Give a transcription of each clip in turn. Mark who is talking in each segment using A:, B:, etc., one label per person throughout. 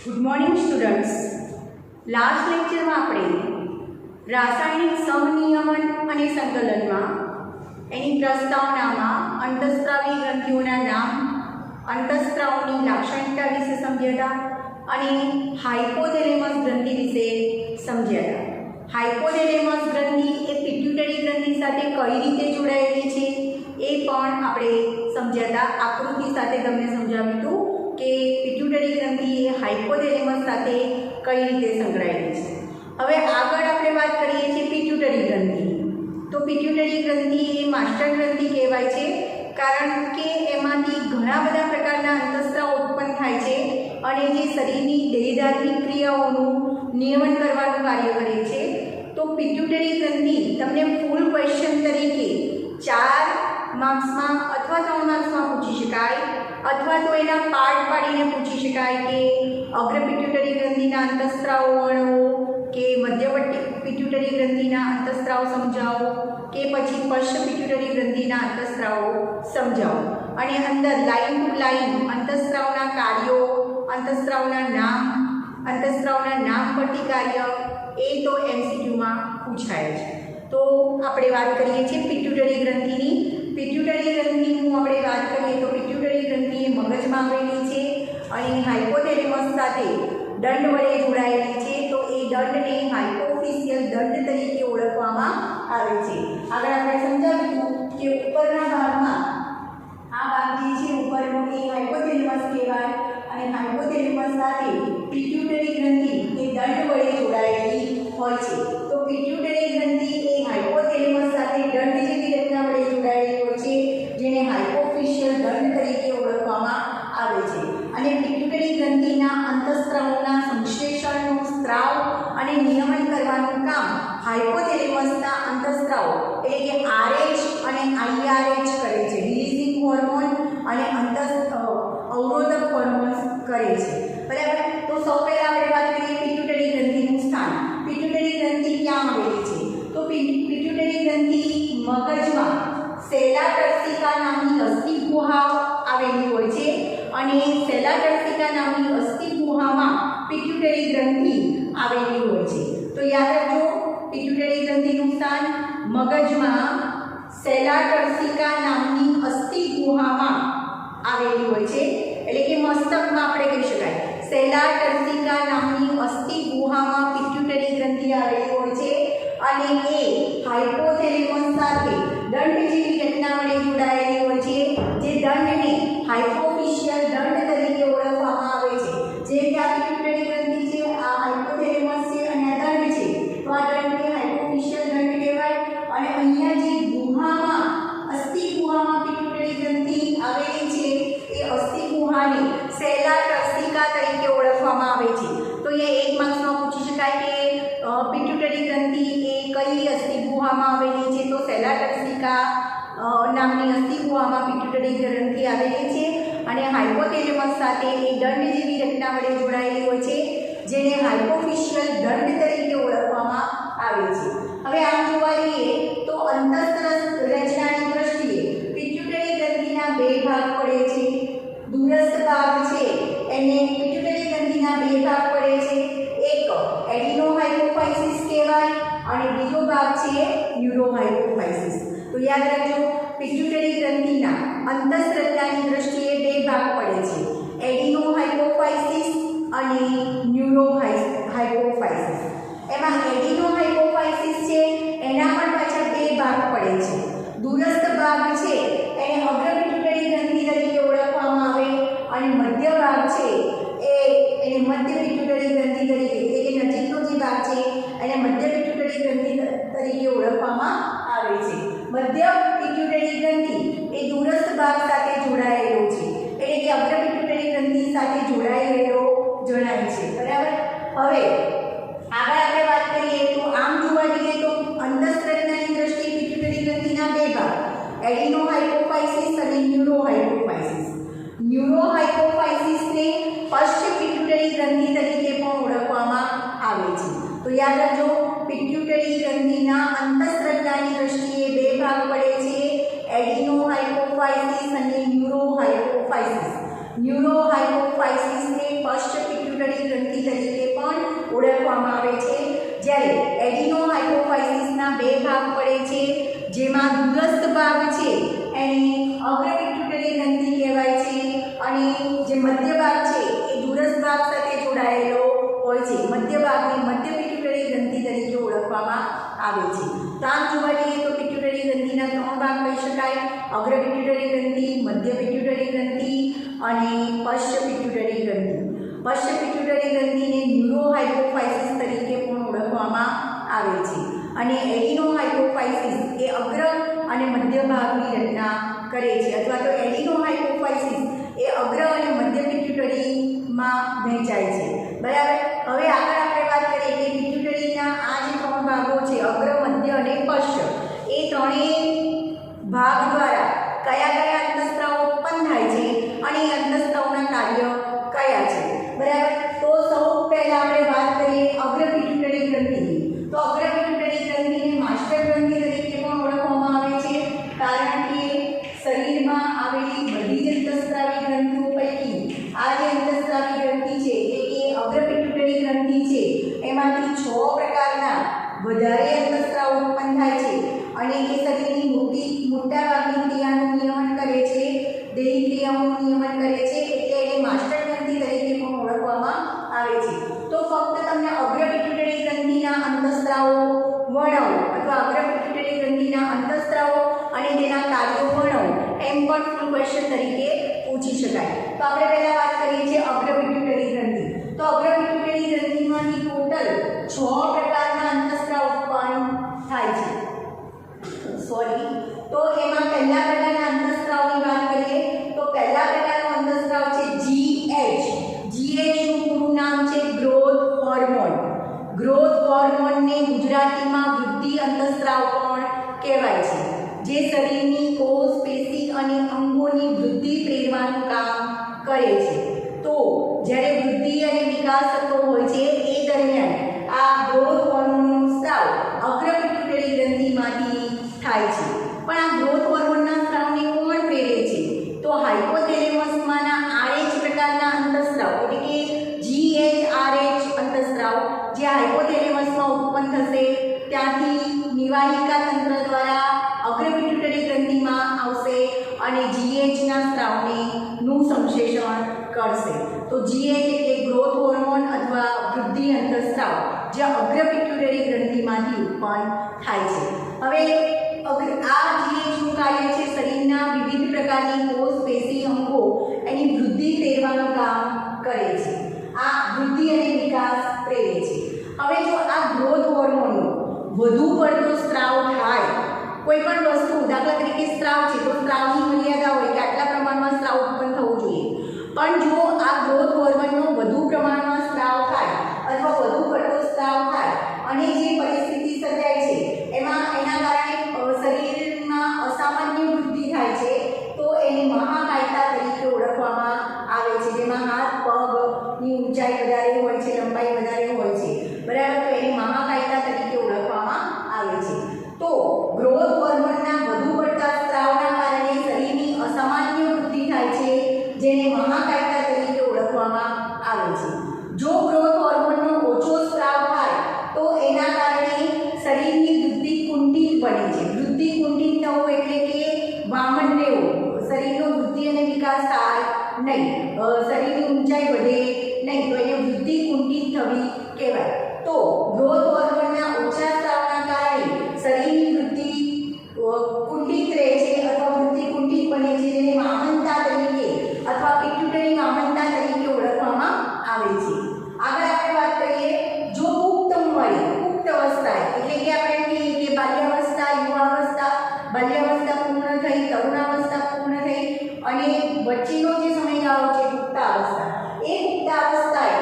A: Good morning students. Last લેક્ચરમાં આપણે રાસાયણિક સહનિયમન અને સંકલનમાં એની પ્રસ્તાવનામાં અંતઃસ્ત્રાવી ગ્રંથિઓના નામ, અંતઃસ્ત્રાવની લાક્ષણિકતા વિશે સમજ્યા હતા અને હાઇપોથેલેમસ ગ્રંથિ વિશે સમજ્યા હતા. હાઇપોથેલેમસ ગ્રંથિ એ પિટ્યુટરી ગ્રંથિ સાથે કઈ રીતે જોડાયેલી છે એ પણ આપણે સમજ્યા હતા. આકૃતિ સાથે તમને સમજાવ્યું હતું કે પિટ્યુટરી ગ્રંથિ એ હાઇપોથેલેમસ સાથે કઈ રીતે સંકળાયેલી છે. હવે આગળ આપણે વાત કરીએ છીએ પિટ્યુટરી ગ્રંથિ. તો પિટ્યુટરી ગ્રંથિ એ માસ્ટર ગ્રંથિ કહેવાય છે, કારણ કે એમાંથી ઘણા બધા પ્રકારના અંતઃસ્ત્રાવ ઉત્પન્ન થાય છે અને જે શરીરની દેહધાર્મિક ક્રિયાઓનું નિયમન કરવાનું કાર્ય કરે છે. તો પિટ્યુટરી ગ્રંથિ તમને ફૂલ ક્વેશ્ચન તરીકે 4 માર્ક્સમાં અથવા 3 માર્ક્સમાં પૂછી શકાય, અથવા તો એના પાર્ટ પાડીને પૂછી શકાય કે અગ્ર પિટ્યુટરી ગ્રંથિના અંતઃસ્ત્રાવો વર્ણવો, કે મધ્યવર્તી પિટ્યુટરી ગ્રંથિના અંતઃસ્ત્રાવ સમજાવો, કે પછી પશ્ચ પિટ્યુટરી ગ્રંથિના અંતઃસ્ત્રાવો સમજાવો. અને અંદર લાઇન ટુ લાઇન અંતઃસ્ત્રાવના કાર્યો, અંતઃસ્ત્રાવના નામ પરથી કાર્ય એ તો MCQમાં પૂછાય છે. તો આપણે વાત કરીએ છીએ પિટ્યુટરી ગ્રંથિની. પિટ્યુટરી ગ્રંથિનું આપણે વાત કરીએ તો પિટ્યુટરી ગ્રંથિ એ મગજમાં આવેલી છે અને હાઇપોથેલેમસ સાથે દંડ વડે જોડાયેલી છે. તો એ દંડને હાઇપોફિશિયલ દંડ તરીકે ઓળખવામાં આવે છે. આગળ આપણે સમજાવ્યું કે ઉપરના ભાગમાં આ ભાગ જે છે ઉપરનો એ હાઇપોથેલેમસ કહેવાય અને હાઇપોથેલેમસ સાથે પિટ્યુટરી ગ્રંથિ એ દંડ વડે જોડાયેલી હોય છે. તો પિટ્યુટરી ગ્રંથિ એ હાઇપોથેલેમસ સાથે દંડ જેવી રચના વડે જોડાયેલી હોય છે, જેને હાઇપોફિશિયલ દંડ તરીકે ઓળખવામાં આવે છે. અને પિટ્યુટરી ગ્રંથિના અંતઃસ્ત્રાવોના સંશ્લેષણનું, સ્ત્રાવ અને નિયમન કરવાનું કામ હાઇપોથેલેમસના અંતઃસ્ત્રાવો એટલે કે RH અને IRH કરે છે. રિલીઝિંગ હોર્મોન અને અવરોધક હોર્મોન્સ કરે છે. બરાબર. તો સૌ પહેલા આપણે વાત કરીએ પિટ્યુટરી ગ્રંથિનું સ્થાન. પિટ્યુટરી ગ્રંથિ ક્યાં આવેલી છે? તો પિટ્યુટરી ગ્રંથિ મગજમાં સેલા ટર્સિકા નામની અસ્થિ ગુહા આવેલી હોય છે અને સેલા ટર્સિકા નામની અસ્થિ ગુહામાં પિટ્યુટરી ગ્રંથિ આવેલી હોય છે. તો યાદ રાખજો, પિટ્યુટરી ગ્રંથિનું સ્થાન મગજમાં સેલા ટર્સિકા નામની અસ્થિ ગુહામાં આવેલી હોય છે, એટલે કે મસ્તકમાં આપણે કહી શકાય. સેલા ટર્સિકા નામની અસ્થિ ગુહામાં પિટ્યુટરી ગ્રંથિ આવેલી હોય છે અને એ હાઇપોથેલેમસ સાથે દંડ જેવી રચના વડે જોડાયેલી હોય છે, જે દંડને હાઇપોફિશિયલ દંડ તરીકે ઓળખવામાં આવે છે. જે કે આ પિટ્યુટરી ગ્રંથિ છે, આ હાઇપોથેલેમસ છે અને આ દંડ છે. તો આ દંડને હાઇપોફિશિયલ દંડ કહેવાય. અને અહીંયા જે ગુહામાં, અસ્થિ ગુહામાં પિટ્યુટરી ગ્રંથિ આવેલી છે, એ અસ્થિ ગુહાને સેલા ટર્સિકા તરીકે ઓળખવામાં આવે છે. તો એ 1 માર્ક્સમાં પૂછી શકાય કે પિટ્યુટરી ગ્રંથિ એ કઈ અસ્થિ ગુહામાં આવેલી છે? તો સેલા ટર્સિકા નામની અસ્થિ ગુહામાં પિટ્યુટરી ગ્રંથિ આવેલી છે અને હાઇપોથેલેમસ સાથે એ દંડ જેવી રચના વડે જોડાયેલી હોય છે, જેને હાઇપોફિશિયલ દંડ તરીકે ઓળખવામાં આવે છે. હવે આમ જોવા જઈએ તો અંતઃસ્ત્ર રચનાની દ્રષ્ટિએ પિટ્યુટરી ગ્રંથિના 2 ભાગ પડે છે. દૂરસ્થ ભાગ છે એને પિટ્યુટરી ગ્રંથિના 2 ભાગ પડે છે. એક એડિનોહાઇપોફાઇસિસ કહેવાય અને બીજો ભાગ છે ન્યુરોહાઇપોફાઇસિસ. તો યાદ રાખજો, પિટ્યુટરી ગ્રંથિના અંતઃસ્ત્રતાની દ્રષ્ટિએ 2 ભાગ પડે છે, એડિનોહાઇપોફાઇસિસ અને ન્યુરોહાઇપોફાઇસિસ. એમાં એડિનોહાઇપોફાઇસિસ છે એના પણ પાછળ 2 ભાગ પડે છે. દૂરસ્થ ભાગ છે એને અગ્ર પિટ્યુટરી ગ્રંથિ તરીકે ઓળખવામાં આવે અને મધ્ય ભાગ છે એને મધ્ય પિટ્યુટરી ગ્રંથિ તરીકે, એટલે કે નજીકનો જે ભાગ છે એને મધ્ય પિટ્યુટરી ગ્રંથિ તરીકે ઓળખવામાં આવે છે. મધ્ય પિટ્યુટરી ગ્રંથિ એ દૂરસ્થ ભાગ સાથે જોડાયેલો છે, એટલે કે અગ્ર પિટ્યુટરી ગ્રંથિ સાથે જોડાયેલો જણાય છે. બરાબર. હવે આગળ આપણે વાત કરીએ તો આમ જોવા જઈએ તો અંતઃસ્ત્રતાની દ્રષ્ટિએ પિટ્યુટરી ગ્રંથિના 2 ભાગ, એડિનોહાઇપોફાઇસિસ અને ન્યુરોહાઇપોફાઇસિસ. ન્યુરોહાઇપોફાઇસિસને પશ્ચ પિટ્યુટરી ગ્રંથિ તરીકે પણ ઓળખવામાં આવે છે. તો યાદ રાખજો, પિટ્યુટરી ગ્રંથિના અંતઃસ્ત્રતાની દ્રષ્ટિએ 2 ભાગ પડે છે, એડિનોહાઇપોફાઇસિસ અને ન્યુરોહાઇપોફાઇસિસ. ન્યુરોહાઇપોફાઇસિસને પશ્ચ પિટ્યુટરી ઓળખવામાં આવે છે. જ્યારે એડિનોહાઇપોફાઇસિસના બે ભાગ પડે છે, જેમાં દૂરસ્થ ભાગ છે એને અગ્ર પિટ્યુટરી ગ્રંથિ કહેવાય છે અને જે મધ્ય ભાગ છે એ દૂરસ્થ ભાગ સાથે જોડાયેલો હોય છે. મધ્ય ભાગને મધ્ય પિટ્યુટરી ગ્રંથિ તરીકે ઓળખવામાં આવે છે. તો આમ જોવા જઈએ તો પિટ્યુટરી ગ્રંથિના ત્રણ ભાગ કહી શકાય: અગ્ર પિટ્યુટરી ગ્રંથિ, મધ્ય પિટ્યુટરી ગ્રંથિ અને પશ્ચ પિટ્યુટરી ગ્રંથિ. પશ્ચ પિટ્યુટરી ગ્રંથિને ન્યુરોહાઇપોફાઇસિસ તરીકે પણ ઓળખવામાં આવે છે અને એડિનોહાઇપોફાઇસિસ એ અગ્ર અને મધ્ય ભાગની રચના કરે છે, અથવા તો એડિનોહાઇપોફાઇસિસ એ અગ્ર અને મધ્ય પિટ્યુટરીમાં વહેંચાય છે. બરાબર. હવે આગળ આપણે વાત કરીએ કે પિટ્યુટરીના આ જે ત્રણ ભાગો છે, અગ્ર, મધ્ય અને પશ્ચ, એ ત્રણેય ભાગ દ્વારા કયા કયા અંતઃસ્ત્રાવો ઉત્પન્ન થાય છે અને એ અંતઃસ્ત્રાવોના કાર્ય કયા છે. બરાબર. તો સૌ પહેલા આપણે વાત કરીએ અગ્ર પિટ્યુટરી ગ્રંથિની. તો અગ્ર પિટ્યુટરી ગ્રંથિને માસ્ટર ગ્રંથિ તરીકે પણ ઓળખવામાં આવે છે, કારણ કે શરીરમાં આવેલી બધી જ અંતઃસ્ત્રાવી ગ્રંથિઓ પૈકી આ જે અંતઃસ્ત્રાવી ગ્રંથિ છે એ અગ્ર પિટ્યુટરી ગ્રંથિ છે, એમાંથી 6 પ્રકારના વધારે અંતઃસ્ત્રાવો ઉત્પન્ન થાય છે અને એ શરીરની મોટા ભાગની ક્રિયાનું નિયમન કરે છે, દૈહિક ક્રિયાઓનું નિયમન કરે છે, એટલે એને માસ્ટર ગ્રંથિ તરીકે પણ ઓળખવામાં આવે છે. તો ફક્ત તમને અગ્ર પિટ્યુટરી ગ્રંથિના અંતઃસ્ત્રાવો વર્ણવો અથવા અગ્ર પિટ્યુટરી ગ્રંથિના અંતઃસ્ત્રાવો અને તેના કાર્યો વર્ણવો એમ પણ ફૂલ ક્વેશ્ચન તરીકે પૂછી શકાય. તો આપણે પહેલા વાત કરીએ છીએ અગ્ર પિટ્યુટરી ગ્રંથિ. તો અગ્ર પિટ્યુટરી ગ્રંથિમાંથી ટોટલ 6 પ્રકારના અંતઃસ્ત્રાવ ઉત્પન્ન થાય છે. તો એમાં પહેલા પ્રકારના અંતઃસ્ત્રાવની વાત કરીએ તો પહેલા પ્રકારનો અંતઃસ્ત્રાવ છે GH. GH નું પૂરું નામ છે ગ્રોથ હોર્મોન. ગ્રોથ હોર્મોનને ગુજરાતીમાં વૃદ્ધિ અંતઃસ્ત્રાવ પણ કહેવાય છે, જે શરીરની કોષ, પેશી અને અંગોની વૃદ્ધિ પ્રેરવાનું કામ કરે છે. તો જ્યારે વૃદ્ધિ અને વિકાસ થતો હોય છે એ દરમિયાન આ ગ્રોથ હોર્મોનનો સ્ત્રાવ અગ્ર પિટ્યુટરી ગ્રંથિમાંથી થાય છે. પણ આ ગ્રોથ હોર્મોનના સ્ત્રાવને કોણ પ્રેરે છે? તો હાઇપોથેલેમસમાંના RH પ્રકારના અંતઃસ્ત્રાવ, એટલે કે GHRH અંતઃસ્ત્રાવ જે હાઇપોથેલેમસમાં ઉત્પન્ન થશે, ત્યાંથી નિવાહિકા તંત્ર દ્વારા અગ્ર પિટ્યુટરી ગ્રંથિમાં આવશે અને GHના સ્ત્રાવને નું સંશ્લેષણ કરશે. તો GH એટલે ગ્રોથ હોર્મોન અથવા વૃદ્ધિ અંતઃસ્ત્રાવ જે અગ્ર પિટ્યુટરી ગ્રંથિમાંથી ઉત્પન્ન થાય છે. હવે આ GHનું કાર્ય છે શરીરના વિવિધ પ્રકારની કોષ, પેશી, અંગો એની વૃદ્ધિ પ્રેરવાનું કામ કરે છે. આ વૃદ્ધિ અને વિકાસ પ્રેરે છે. હવે જો આ ગ્રોથ હોર્મોનનો વધુ પડતો સ્ત્રાવ થાય, કોઈ પણ વસ્તુ, દાખલા તરીકે સ્ત્રાવ છે તો સ્ત્રાવની મર્યાદા હોય કે આટલા પ્રમાણમાં સ્ત્રાવ ઉત્પન્ન થવું જોઈએ, પણ જો આ ગ્રોથ હોર્મોનનો વધુ પ્રમાણમાં સ્ત્રાવ થાય અથવા વધુ પડતો સ્ત્રાવ થાય અને જે પરિસ્થિતિ સર્જાય છે એમાં એના કારણે શરીરમાં અસામાન્ય વૃદ્ધિ થાય છે, તો એને મહાકાયતા તરીકે ઓળખવામાં આવે છે, જેમાં હાથ પગની ઊંચાઈ વધારે હોય છે, લંબાઈ વધારે હોય છે. બરાબર. તો એને મહાકાયતા તરીકે ઓળખવામાં આવે છે. તો ગ્રોથ હોર્મોનના વધુ પડતા સ્ત્રાવના કારણે શરીરની અસામાન્ય વૃદ્ધિ થાય છે, જેને મહાકાયતા તરીકે ઓળખવામાં આવે છે. જો ગ્રોથ હોર્મોનનો ઓછો સ્ત્રાવ થાય તો એના કારણે શરીરની વૃદ્ધિ કુંઠિત બને છે. વૃદ્ધિ કુંઠિત થવું એટલે કે વામન રહેવું, શરીરનો વૃદ્ધિ અને વિકાસ થાય નહીં, શરીરની ઊંચાઈ વધે નહીં, તો એને વૃદ્ધિ કુંઠિત થવી કહેવાય. તો ગ્રોથ હોર્મોનના ઓછા સ્ત્રાવના કારણે શરીરની વૃદ્ધિ કુંઠિત રહે છે અથવા વૃદ્ધિ કુંઠિત બને છે, જેને વામનતા તરીકે અથવા પિટ્યુટરી વામનતા તરીકે ઓળખવામાં આવે છે. આગળ આપણે વાત કરીએ જો પુખ્ત ઉંમરે, પુખ્ત અવસ્થા એટલે કે આપણે કહીએ કે બાલ્યાવસ્થા, યુવાવસ્થા, બાલ્યાવસ્થા પૂર્ણ થઈ, તરુણાવસ્થા પૂર્ણ થઈ અને વચ્ચેનો જે સમયગાળો છે પુખ્તાવસ્થા, એ પુખ્તાવસ્થાએ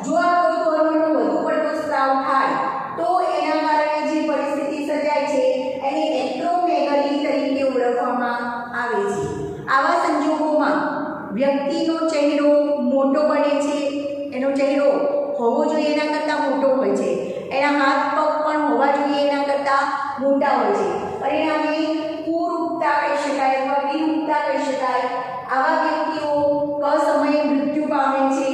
A: જો આ ગ્રોથ હોર્મોનનો વધુ પડતો સ્ત્રાવ થાય તો એના કારણે જે પરિસ્થિતિ સર્જાય છે એને એક્રોમેગલી તરીકે ઓળખવામાં આવે છે. આવા સંજોગોમાં વ્યક્તિનો ચહેરો મોટો બને છે, એનો ચહેરો હોવો જોઈએ એના કરતાં મોટો હોય છે, એના હાથ પગ પણ હોવા જોઈએ એના કરતાં મોટા હોય છે. પરિણામે કુરૂપતા કહી શકાય અથવા વિરૂપતા કહી શકાય. આવા વ્યક્તિઓ સમયે મૃત્યુ પામે છે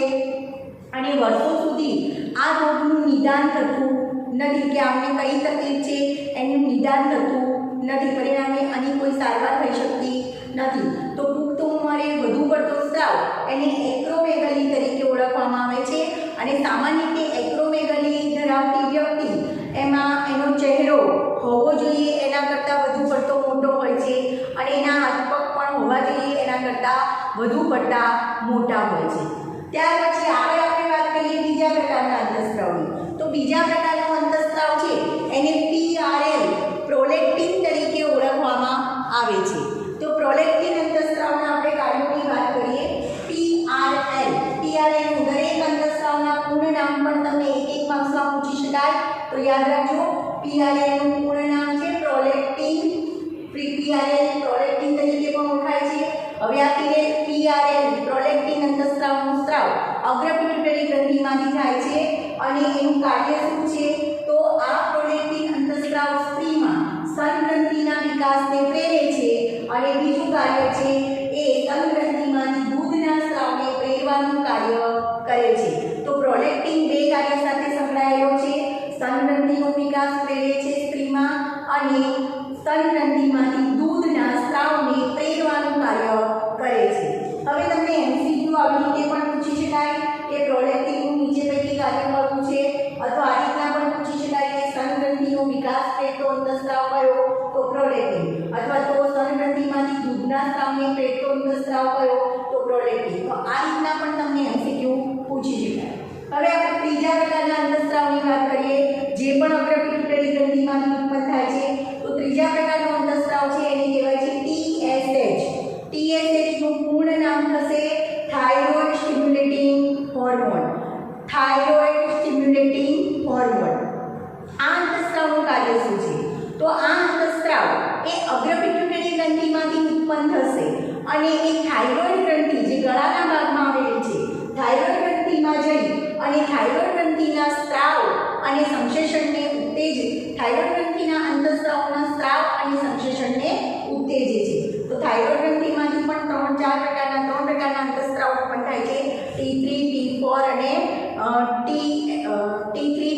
A: અને વર્ષો સુધી આ રોગનું નિદાન થતું નથી, કે આમને કઈ તકલીફ છે એનું નિદાન થતું નથી, પરિણામે આની કોઈ સારવાર થઈ શકતી નથી. તો પુખ્ત ઉંમરે વધુ પડતો સ્ત્રાવ એને એક્રોમેગલી તરીકે ઓળખવામાં આવે છે. અને સામાન્ય રીતે એક્રોમેગલી ધરાવતી વ્યક્તિ એમાં એનો ચહેરો હોવો જોઈએ એના કરતાં વધુ પડતો મોટો હોય છે, અને એના હાથ પગ પણ હોવા જોઈએ એના કરતાં વધુ પડતા મોટા હોય છે. ત્યાર પછી આગળ આપણે વાત કરીએ બીજા પ્રકારના અંતઃસ્ત્રાવની. તો બીજા પ્રકારનો અંતઃસ્ત્રાવ છે એને PRL પ્રોલેક્ટિન તરીકે ઓળખવામાં આવે છે. તો પ્રોલેક્ટિન અંતઃસ્ત્રાવના આપણે કાર્યોની વાત કરીએ. PRL નું દરેક અંતઃસ્ત્રાવના પૂર્ણ નામ પણ તમને એક એક માર્ક્સમાં પૂછી શકાય, તો યાદ રાખજો. PRL નું પૂર્ણ નામ છે પ્રોલેક્ટિન. PRL પ્રોલેક્ટિન તરીકે પણ ઓળખાય છે. હવે આ PRL પ્રોલેક્ટિન અંતઃસ્ત્રાવનું સ્ત્રાવ અગ્ર પિટ્યુટરી ગ્રંથિમાંથી થાય છે, અને એનું કાર્ય શું છે? તો આ પ્રોલેક્ટિન અંતઃસ્ત્રાવ સ્ત્રીમાં સ્તનગ્રંથિના વિકાસને પ્રેરે છે, અને બીજું કાર્ય છે એ સ્તનગ્રંથિમાંથી દૂધના સ્ત્રાવને પ્રેરવાનું કાર્ય કરે છે. તો પ્રોલેક્ટિન બે કાર્ય સાથે સંકળાયેલો છે. સ્તનગ્રંથિનો વિકાસ પ્રેરે છે સ્ત્રીમાં, અને સ્તનગ્રંથિમાંથી દૂધના સ્ત્રાવને પ્રેરવાનું કાર્ય કરે છે. હવે તમને MCQ આવી રીતે પણ પૂછી શકાય કે પ્રોલેક્ટિનનું નીચે પૈકી કાર્ય કરવું છે, અથવા આ રીતના પણ પૂછી શકાય કે સ્તનગ્રંથિનો વિકાસ પ્રેરતો અંતઃસ્ત્રાવ કયો? તો પ્રોલેક્ટિન. અથવા તો સ્તનગ્રંથિમાંથી દૂધના સ્ત્રાવને પ્રેરતો અંતઃસ્ત્રાવ કયો? તો પ્રોલેક્ટિન. તો આ રીતના પણ તમને MCQ પૂછી શકાય. હવે આપણે ત્રીજા પ્રકારના અંતઃસ્ત્રાવની વાત કરીએ, જે પણ અગ્ર પિટ્યુટરી ગ્રંથિમાંથી ઉત્પન્ન થાય છે. તો ત્રીજા પ્રકારનો અંતઃસ્ત્રાવ છે એને કહેવાય છે TSH. TSH નું પૂર્ણ નામ થશે thyroid stimulating hormone. Thyroid stimulating hormone. આ અંતઃસ્ત્રાવનું કાર્ય શું છે? તો આ અંતઃસ્ત્રાવ એ અગ્ર પિટ્યુટરી ગ્રંથિમાંથી ઉત્પન્ન થશે, અને એ થાઇરોઇડ ગ્રંથિ જે ગળાના ભાગમાં આવેલી છે, થાઇરોઇડ ગ્રંથિમાં જઈ અને થાઇરોઇડ ગ્રંથિના સ્ત્રાવ અને સંશ્લેષણને ઉત્તેજિત, થાઇરોઇડ ગ્રંથિના અંતઃસ્ત્રાવના સ્ત્રાવ અને સંશ્લેષણને ઉત્તેજે છે. તો થાઇરોઇડ ગ્રંથિમાંથી પણ ત્રણ પ્રકારના અંતઃસ્ત્રાવ ઉત્પન્ન થાય છે. T3,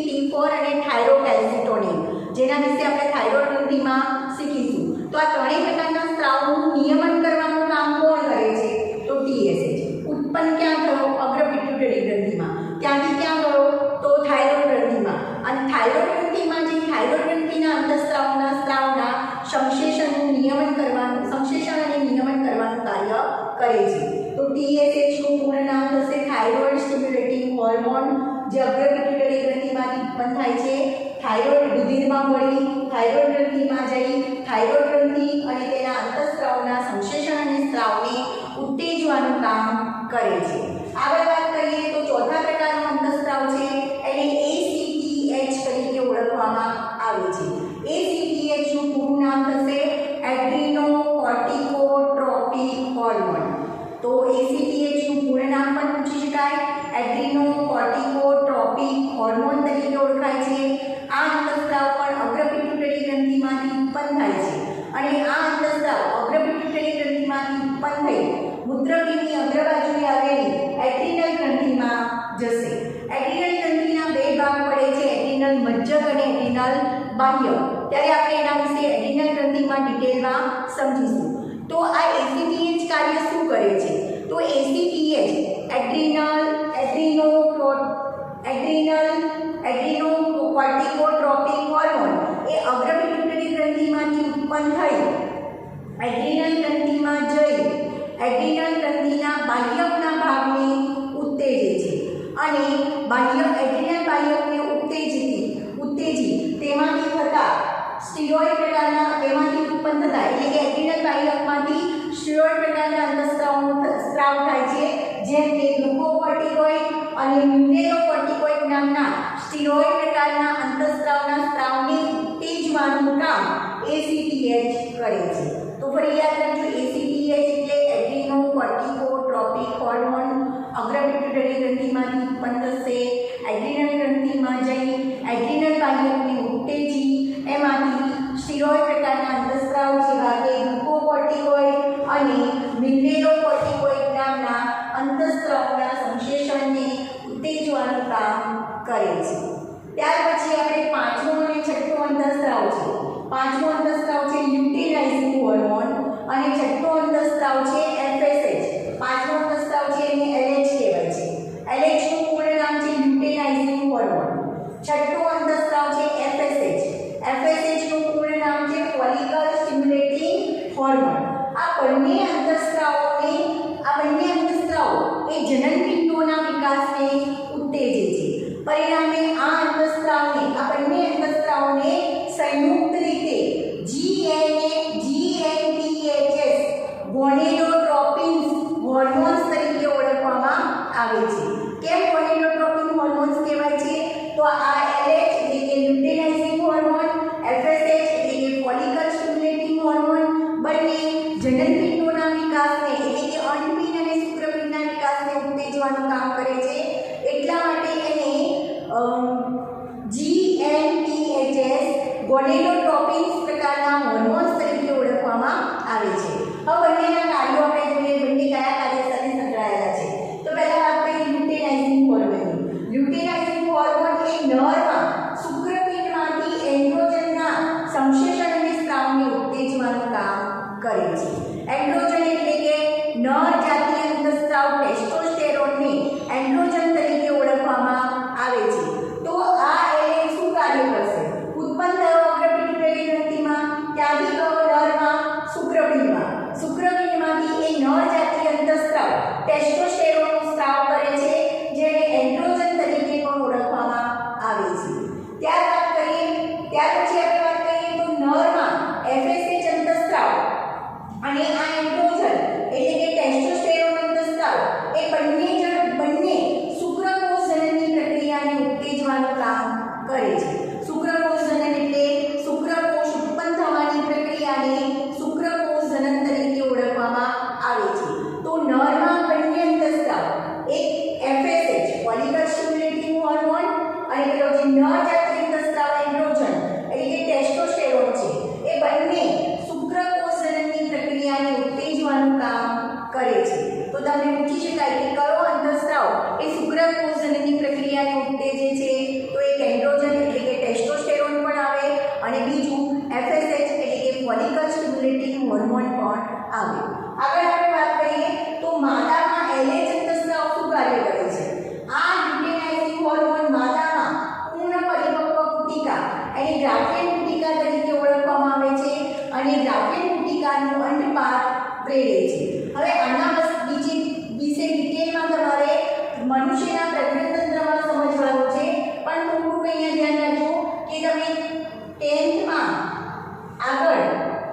A: T4 અને થાઇરોકેલ્સિટોનિન, જેના વિશે આપણે થાઇરોઇડ ગ્રંથિમાં શીખીશું. તો આ ત્રણેય પ્રકારના સ્ત્રાવનું નિયમન કરવાનું કામ કોણ કરે છે? તો TSH. ઉત્પન્ન ક્યાં થયો? અગ્ર પિટ્યુટરી ગ્રંથિમાં. ત્યાંથી ક્યાં ગયો? તો થાઇરોઇડ ગ્રંથિમાં. અને થાઇરોઇડ ગ્રંથિમાં જે થાઇરોઇડ ગ્રંથિના અંતઃસ્ત્રાવના સ્ત્રાવના સંશ્લેષણ અને નિયમન કરવાનું કાર્ય કરે છે. તો TSH નું પૂર્ણ નામ થશે થાઇરોઇડ સ્ટિમ્યુલેટિંગ હોર્મોન, જે અગ્ર પિટ્યુટરી ગ્રંથિમાંથી ઉત્પન્ન થાય છે. થાઇરોઇડ રુધિરમાં ભળી થાઇરોઇડ ગ્રંથિમાં જઈ થાઇરોઇડ ગ્રંથિ અને તેના અંતઃસ્ત્રાવના સંશ્લેષણ અને સ્ત્રાવને ઉત્તેજવાનું કામ કરે છે. આગળ વાત કરીએ તો ચોથા પ્રકારનો અંતઃસ્ત્રાવ છે એને ACTH તરીકે ઓળખવામાં આવે છે. ACTH નું પૂરું નામ થશે એડ્રીનોકોર્ટિકોટ્રોપિક હોર્મોન. તો ACTH નું પૂર્ણ નામ પણ પૂછી શકાય. એડ્રીનોકોર્ટિકોટ્રોપિક હોર્મોન તરીકે ઓળખાય છે. આ અંતઃસ્ત્રાવ પણ અગ્ર પિટ્યુટરી ગ્રંથિમાંથી ઉત્પન્ન થાય છે, અને આ અંતઃસ્ત્રાવ અગ્ર પિટ્યુટરી ગ્રંથિમાંથી ઉત્પન્ન થઈ મૂત્રપીની અગ્ર બાજુએ આવેલી એડ્રીનલ ગ્રંથિમાં જશે. એડ્રીનલ ગ્રંથિના બે ભાગ પડે છે, એડ્રીનલ મજ્જક અને એડ્રીનલ બાહ્ય. ત્યારે આપણે એના વિશે એડ્રીનલ ગ્રંથિમાં ડિટેલમાં સમજીશું. તો આ ACTH કાર્ય શું કરે છે? તો ACTH એડ્રીનોકોર્ટિકોટ્રોપિક હોર્મોન એ અગ્ર પિટ્યુટરી ગ્રંથિમાંથી ઉત્પન્ન થઈ એડ્રીનલ ગ્રંથિમાં જઈ એડ્રીનલ ગ્રંથિના બાહ્યકના ભાગને ઉત્તેજે છે, અને એડ્રીનલ બાહ્યકને ઉત્તેજી તેમાંથી થતા સ્ટીરોઇડ પ્રકારના ઉત્પન્ન થતા, એટલે કે એડ્રીનલ બાહ્યકમાંથી સ્ટીરોઇડ પ્રકારના અંતઃસ્ત્રાવનો સ્ત્રાવ થાય છે, જેમ કે ગ્લુકોકોર્ટિકોઇડ અને મિનેરોકોર્ટિકોઇડ નામના સ્ટીરોઇડ પ્રકારના અંતઃસ્ત્રાવના સ્ત્રાવને ઉત્તેજવાનું કામ ACTH કરે છે. તો ફરી યાદ રાખજો, ACTH એટલે એડ્રીનોકોર્ટિકોટ્રોપિક હોર્મોન અગ્ર પિટ્યુટરી ગ્રંથિમાંથી ઉત્પન્ન થશે, એડ્રીનલ ગ્રંથિમાં જઈ એડ્રીનલ બાહ્યકને ઉત્તેજી એમાંથી સ્ટીરોઇડ પ્રકારના અંતઃસ્ત્રાવ જેવા કે ગ્લુકોકોર્ટિકોઇડ અને મિનેરોકોર્ટિકોઇડ નામના અંતઃસ્ત્રાવના સંશ્લેષણને ઉત્તેજવાનું કામ કરે છે. ત્યાર પછી આપણે પાંચમો અને છઠ્ઠો અંતઃસ્ત્રાવ છે. પાંચમો અંતઃસ્ત્રાવ છે લ્યુટેનાઇઝિંગ હોર્મોન અને છઠ્ઠો અંતઃસ્ત્રાવ છે FSH. પાંચમો અંતઃસ્ત્રાવ છે એને LH કહેવાય છે. LH નું પૂર્ણ નામ છે લ્યુટેનાઇઝિંગ હોર્મોન. છઠ્ઠો અંતઃસ્ત્રાવ છે FSH. FSH નું પૂર્ણ નામ છે ફોલિકલ સ્ટિમ્યુલેટિંગ હોર્મોન. આ બંને અંતઃસ્ત્રાવો એ જનનપિંડોના વિકાસને ઉત્તેજે છે. પરિણામે આ બંને અંતઃસ્ત્રાવોને સંયુક્ત રીતે GnTHS ગોનેડોટ્રોપિન્સ હોર્મોન્સ તરીકે ઓળખવામાં આવે છે. કેમ ગોનેડોટ્રોપિન હોર્મોન્સ કહેવાય છે? તો આ LH એટલે કે લ્યુટેનાઇઝિંગ હોર્મોન, FSH એટલે કે ફોલિકલ સ્ટિમ્યુલેટિંગ હોર્મોન બંને જનનપિંડોના વિકાસને એટલે કે અંડપિંડ અને શુક્રપિંડના વિકાસને ઉત્તેજવાનું કામ કરે છે. એટલા માટે એને GnTHS ગોનેડોટ્રોપિન્સ પ્રકારના હોર્મોન્સ તરીકે ઓળખવામાં આવે છે. હવે બંનેના કાર્યો આપણે જોઈએ, બંને કયા કાર્ય સાથે સંકળાયેલા છે. તો પહેલા વાત કરીએ લ્યુટેનાઇઝિંગ હોર્મોનની. લ્યુટેનાઇઝિંગ હોર્મોન એ નરમાં શુક્રપિંડમાંથી એન્ડ્રોજનના સંશ્લેષણ અને સ્ત્રાવને ઉત્તેજવાનું કામ કરે છે. એન્ડ્રોજન એટલે કે નર જાતીય અંતઃસ્ત્રાવ ટેસ્ટોસ્ટેરોનને એન્ડ્રોજન તરીકે ઓળખવામાં આવે છે. તો આ LH શું કાર્ય કરશે? ઉત્પન્ન થયો અગ્રપિટ્યુટરી ગ્રંથિમાં, ત્યાંથી ગયો નરમાં શુક્રપિંડમાંથી એ નર જાતીય અંતઃસ્ત્રાવ ટેસ્ટોસ્ટેરોનનો સ્ત્રાવ કરે છે, જેને એન્ડ્રોજન તરીકે પણ ઓળખવામાં આવે છે. ત્યાર પછી આપણે વાત કરીએ તો નરમાં FSH અંતઃસ્ત્રાવ અને આ એન્ડ્રોજન એટલે કે ટેસ્ટોસ્ટેરોન અંતઃસ્ત્રાવ એ બંને શુક્રકોષ જનનની પ્રક્રિયાને ઉત્તેજવાનું કામ કરે છે. શુક્રકોષ જનન એટલે શુક્રકોષ ઉત્પન્ન થવાની પ્રક્રિયાને શુક્રકોષ જનન તરીકે ઓળખવામાં આવે છે. તો નરમાં બંને અંતઃસ્ત્રાવ એક FSH ફોલિકલ સ્ટિમ્યુલેટિંગ હોર્મોન અને પેલો જે નર જાતીય અંતઃસ્ત્રાવ એન્ડ્રોજન એટલે કે ટેસ્ટોસ્ટેરોન છે એ બંને શુક્રકોષ જનનની પ્રક્રિયાને ઉત્તેજવાનું કામ કરે છે. તો તમને પૂછી શકાય કે કયો અંતઃસ્ત્રાવ એ શુક્રકોષ જનનની પ્રક્રિયાને ઉત્તેજે છે? તો એક એન્ડ્રોજન એટલે કે ટેસ્ટોસ્ટેરોન પણ આવે અને બીજું FSH એટલે કે ફોલિકલ સ્ટિમ્યુલેટિંગ હોર્મોન પણ આવે. આગળ આપણે વાત કરીએ તો માદામાં LH અંતઃસ્ત્રાવ શું કાર્ય કરે છે? આ લ્યુટેનાઇઝિંગ હોર્મોન માદામાં પૂર્ણ પરિપક્વ પુટિકા એને ગ્રાફિયન પુટિકા તરીકે ઓળખવામાં આવે છે અને ગ્રાફિયન પુટિકાનું અંડપાત પ્રેરે છે. હવે આના વિશે ડિટેલમાં તમારે મનુષ્યના પ્રજનનતંત્રમાં સમજવાનું છે, પણ થોડું અહીંયા ધ્યાન રાખજો કે તમે 10th માં આગળ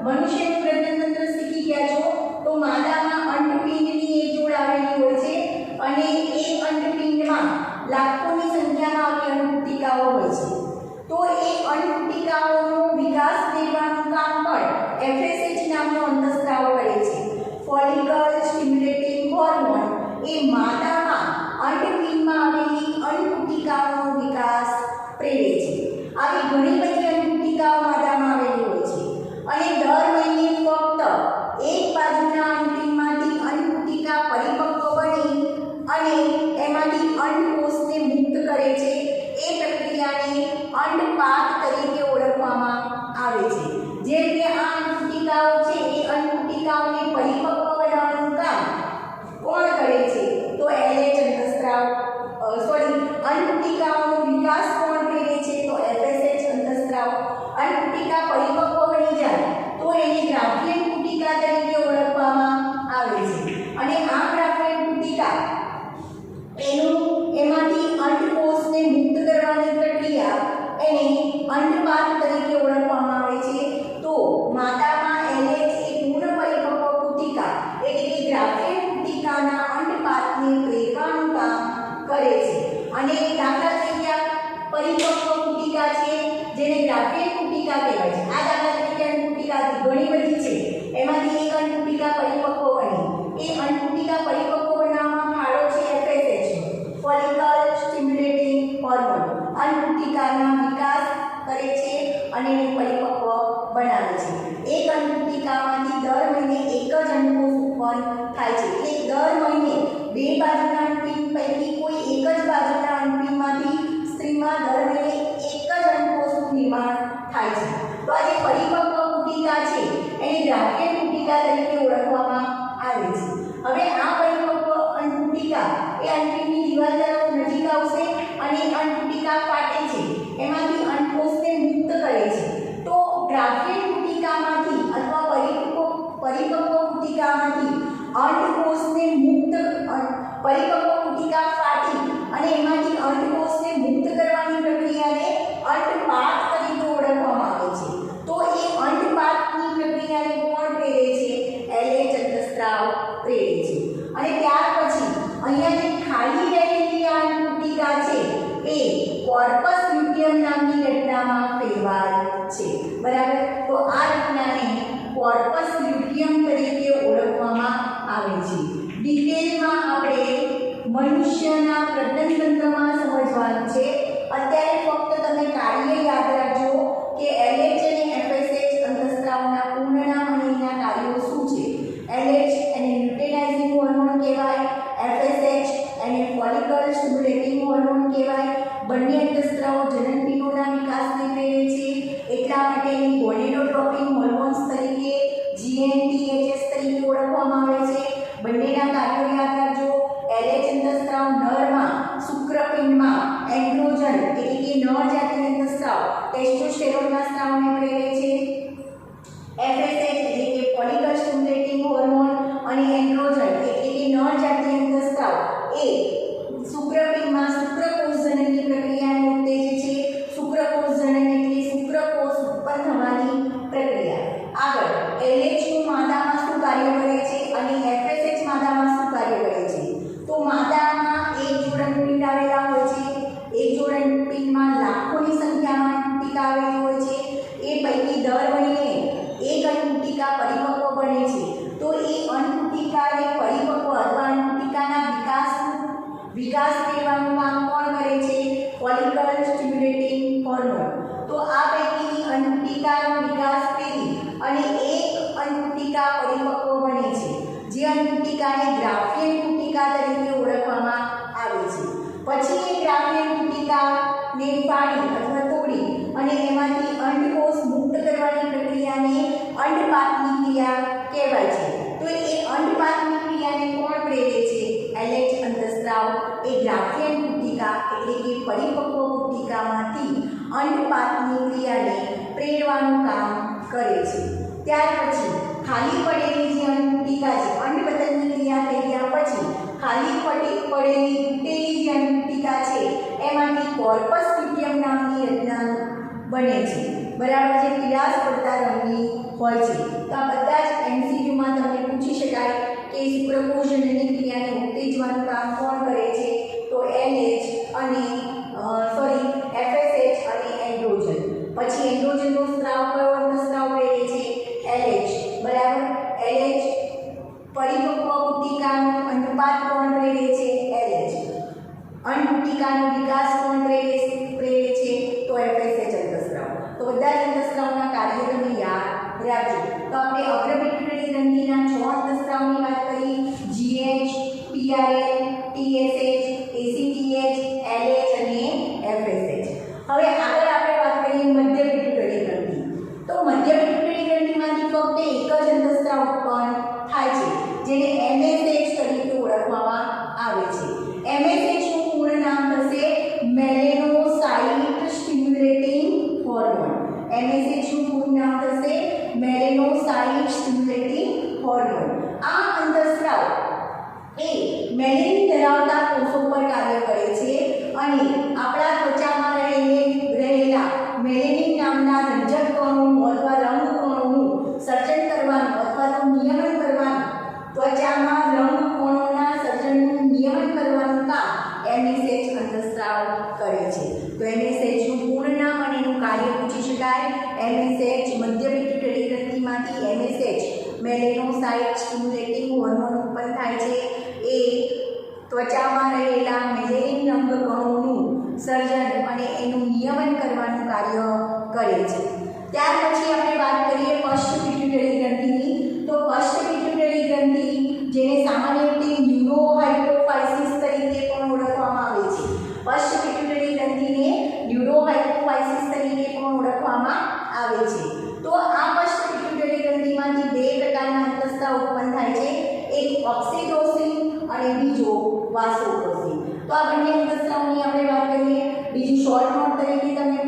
A: મનુષ્યનું પ્રજનનતંત્ર શીખી ગયા છો. તો માદામાં અંડપિંડની એક જોડ આવેલી હોય છે અને એ અંડપિંડમાં લાખોની સંખ્યામાં આવી અંડપુટિકાઓ હોય છે. તો એ અંડપુટિકાઓનો વિકાસ દેવાનું કામ પણ FSH નામનો અંતઃસ્ત્રાવ કરે છે. ફોલિકલ સ્ટિમ્યુલેટિંગ હોર્મોન એ માદામાં અંડપિંડમાં આવેલી અંડપુટિકાઓનો વિકાસ પ્રેરે છે. આવી ઘણી બધી અંડપુટિકાઓ માદામાં આવેલી હોય છે અને દર મહિને ફક્ત એક બાજુના અંડપિંડમાંથી અંડપુટિકા પરિપક્વ બની અને એમાંથી અંડકોષને મુક્ત કરે છે. એ પ્રક્રિયાને અંડપાત તરીકે ઓળખવામાં આવે છે. જે રીતે આ અંડપુટિકાઓ છે એ અંડપુટિકાઓને પરિપક્વ બનાવવાનું કામ કોણ કરે છે? તો LH અંતઃસ્ત્રાવ અંડપુટિકાઓનો વિકાસ કોણ કરે છે? તો FSH અંતઃસ્ત્રાવ. અંડપુટિકા પરિપક્વ બની જાય તો એને ગ્રાફિયન પુટિકા તરીકે ઓળખવામાં આવે છે અને આ ગ્રાફિયન પુટિકા એમાંથી અંડકોષને મુક્ત કરવાની પ્રક્રિયા એને અંડપાત તરીકે ઓળખવામાં આવે છે. તો માદામાં LH એ પૂર્ણ પરિપક્વ પુટિકા એટલે કે ગ્રાફિયન પુટિકાના અંડપાતને પ્રેરવાનું કામ કરે છે અને દાખલા તરીકે પરિપક્વ પુટિકા છે જેને ગ્રાફિયન પુટિકા કહેવાય છે. આ દાખલા તરીકે અંડપુટિકા ઘણી બધી છે, એમાંથી એક અંડપુટિકા પરિપક્વ બની. એ અંડપુટિકા પરિપક્વ બનાવવામાં ફાળો છે FSH ફોલિકલ સ્ટિમ્યુલેટિંગ હોર્મોન. અંડપુટિકાના વિકાસ કરે છે અને એને પરિપક્વ બનાવે છે. એક અંડપુટિકામાંથી દર મહિને એક જ અંડકોષ ઉત્પન્ન થાય છે. એટલે દર મહિને બે બાજુના અંડપિંડ પૈકી કોઈ એક જ બાજુના અંડપિંડમાંથી સ્ત્રીમાં દર મહિને ગ્રાફિયન પુટિકા તરીકે ઓળખવામાં આવે છે. હવે આ પરિપક્વ અંડપુટિકા એ અંડપીંડની દિવાલ તરફ નજીક આવશે અને અંડપુટિકા ફાટે છે, એમાંથી અંડકોષને મુક્ત કરે છે. તો ગ્રાફિયન પુટિકામાંથી અથવા પરિપક્વ પુટિકામાંથી અંડકોષને મુક્ત પરિપક્વ પુટિકા ફાટી અને એમાંથી અંડકોષને મુક્ત કરવાની પ્રક્રિયાને અંડપાત તરીકે ઓળખવામાં આવે છે. તો એ અંડપાતની પ્રક્રિયાને કોણ પ્રેરે છે? LH અંતઃસ્ત્રાવ પ્રેરે છે. અને ત્યાર પછી અહીંયા જે ખાલી રહેલી આ અંડપુટિકા છે એ કોર્પસ લ્યુટિયમ નામની રચનામાં ફેરવાય છે. બરાબર. તો આ રચનાને કોર્પસ લ્યુટિયમ તરીકે ઓળખવામાં આવે છે. ડિટેલમાં આપણે મનુષ્યના પ્રજનનતંત્રમાં સમજવાનું છે. અત્યારે ફક્ત તમે કાર્ય યાદ રાખજો કે LH અને FSH અંતઃસ્ત્રાવના પૂર્ણ નામ અને એના કાર્યો શું છે. LH એને લ્યુટેનાઇઝિંગ હોર્મોન કહેવાય, FSH એને ફોલિકલ સ્ટિમ્યુલેટિંગ હોર્મોન કહેવાય. બંને અંતઃસ્ત્રાવો જનનપિંડોના વિકાસને પ્રેરે છે, એટલા માટે એને ગોનેડોટ્રોપિન હોર્મોન્સ તરીકે GnRH તરીકે ઓળખવામાં આવે છે. બંનેના કાર્યો યાદ રાખજો. LH અંતઃસ્ત્રાવ નરમાં શુક્રપિંડમાં એન્ડ્રોજન એટલે કે નર જાતીય અંતઃસ્ત્રાવ ટેસ્ટોસ્ટેરોનના સ્ત્રાવને પ્રેરે છે. FSH એટલે કે ફોલિકલ સ્ટિમ્યુલેટિંગ હોર્મોન અને એન્ડ્રોજન એટલે કે નર જાતીય અંતઃસ્ત્રાવ એ શુક્રપિંડમાં શુક્રકોષ જનનની પ્રક્રિયાને ઉત્તેજે છે. શુક્રકોષ જનન એટલે શુક્રકોષ ઉત્પન્ન થવાની પ્રક્રિયા. આગળ LH નું માદામાં શું કાર્ય કરે છે અને FSH માદામાં શું કાર્ય કરે છે? તો માદામાં એક જોડણપિંડ આવેલા હોય છે. એક જોડણપિંડમાં લાખોની સંખ્યામાં પુટિકા આવેલી હોય છે. એ પૈકી દર મહિને એક અંડપુટિકા પરિપક્વ બને છે. તો એ અંડપુટિકાને પરિપક્વ અથવા અંડપુટિકાના વિકાસ મેળવવાનું કામ કોણ કરે છે? Follicle stimulating hormone. તો આ પૈકીની અંડપુટિકાનો વિકાસ પ્રેરી અને એક અંડપુટિકા પરિપક્વ બને છે, જે અંડપુટિકાને ગ્રાફિયન પુટિકા તરીકે ઓળખવામાં આવે છે. પછી એ ગ્રાફિયન પુટિકાને ફાડી અથવા તોડી અને એમાંથી અંડકોષ મુક્ત કરવાની પ્રક્રિયાને અંડપાતની ક્રિયા કહેવાય છે. તો એ અંડપાતની ક્રિયાને કોણ પ્રેરે છે? LH અંતઃસ્ત્રાવ એ ગ્રાફિયન પુટિકા એટલે કે પરિપક્વ પુટિકામાંથી અંડપાતની ક્રિયાને પ્રેરવાનું કામ કરે છે. ત્યાર પછી ખાલી પડેલી જે અંડપુટિકા છે, અંડપતનની ક્રિયા થઈ ગયા પછી ખાલી પડેલી તૂટેલી જે અંડપુટિકા છે એમાંથી કોર્પસ લ્યુટિયમ નામની રચના બને છે. બરાબર. જે પીળાશ પડતા રંગની હોય છે. તો આ બધા જ MCQમાં તમને પૂછી શકાય કે શુક્રકોષ જનનની ક્રિયાને ઉત્તેજવાનું કામ કોણ કરે છે? તો LH અને FSH અને એન્ડ્રોજન. પછી એન્ડ્રોજનનો સ્ત્રાવ કયો અંતઃસ્ત્રાવ પ્રેરે છે? LH. બરાબર. LH પરિપક્વ પુટિકાનો અંડપાત કોણ પ્રેરે છે? LH. અંડપુટિકાનો વિકાસ કોણ પ્રેરે છે? તો FSH અંતઃસ્ત્રાવ. તો બધા જ અંતઃસ્ત્રાવના કાર્ય તમે યાદ રાખજો. તો આપણે અગ્રપિટ્યુટરી ગ્રંથિના 6 અંતઃસ્ત્રાવની વાત કરી: GH, PRL, TSH, ACTH, LH અને FSH. હવે આગળ આપણે વાત કરીએ મધ્ય પિટ્યુટરી ગ્રંથિ. તો મધ્ય પિટ્યુટરી ગ્રંથિમાંથી ફક્ત એક જ અંતઃસ્ત્રાવ ઉત્પન્ન થાય છે, જેને MSH તરીકે ઓળખવામાં આવે છે. MSH નું પૂર્ણ નામ થશે મેલેનોસાઇટ સ્ટિમ્યુલેટિંગ હોર્મોન. MSH નું પૂર્ણ નામ થશે મેલેનોસાઇટ સ્ટિમ્યુલેટિંગ હોર્મોન. આ અંતઃસ્ત્રાવ એ મેલેનિન ધરાવતા કોષો પર કાર્ય કરે છે અને આપણા ત્વચામાં રહેલા મેલેનિન નામના રંજક કણોનું અથવા રંગ કણોનું સર્જન કરવાનું અથવા તો નિયમન કરવાનું, ત્વચામાં રંગ કણોના સર્જનનું નિયમન કરવાનું કામ MSH અંતઃસ્ત્રાવ કરે છે. તો MSH નું પૂર્ણ નામ અને એનું કાર્ય પૂછી શકાય. MSH મધ્ય પિટ્યુટરી ગ્રંથિમાંથી MSH મેલેનોસાઇટ સ્ટિમ્યુલેટિંગ હોર્મોન ઉત્પન્ન થાય છે. એ ત્વચામાં રહેલા મેલેનિન રંગકણોનું સર્જન અને એનું નિયમન કરવાનું કાર્ય કરે છે. ત્યાર પછી આપણે વાત કરીએ પશ્ચ પિટ્યુટરી ગ્રંથિની. તો પશ્ચ પિટ્યુટરી ગ્રંથિ, જેને સામાન્ય રીતે ન્યુરોહાઇપોફાઇસિસ તરીકે પણ ઓળખવામાં આવે છે. પશ્ચ પિટ્યુટરી ગ્રંથિને ન્યુરોહાઇપોફાઇસિસ તરીકે પણ ઓળખવામાં આવે છે. તો આ પશ્ચ પિટ્યુટરી ગ્રંથિમાંથી બે શોર્ટ નોટ તરીકે તમને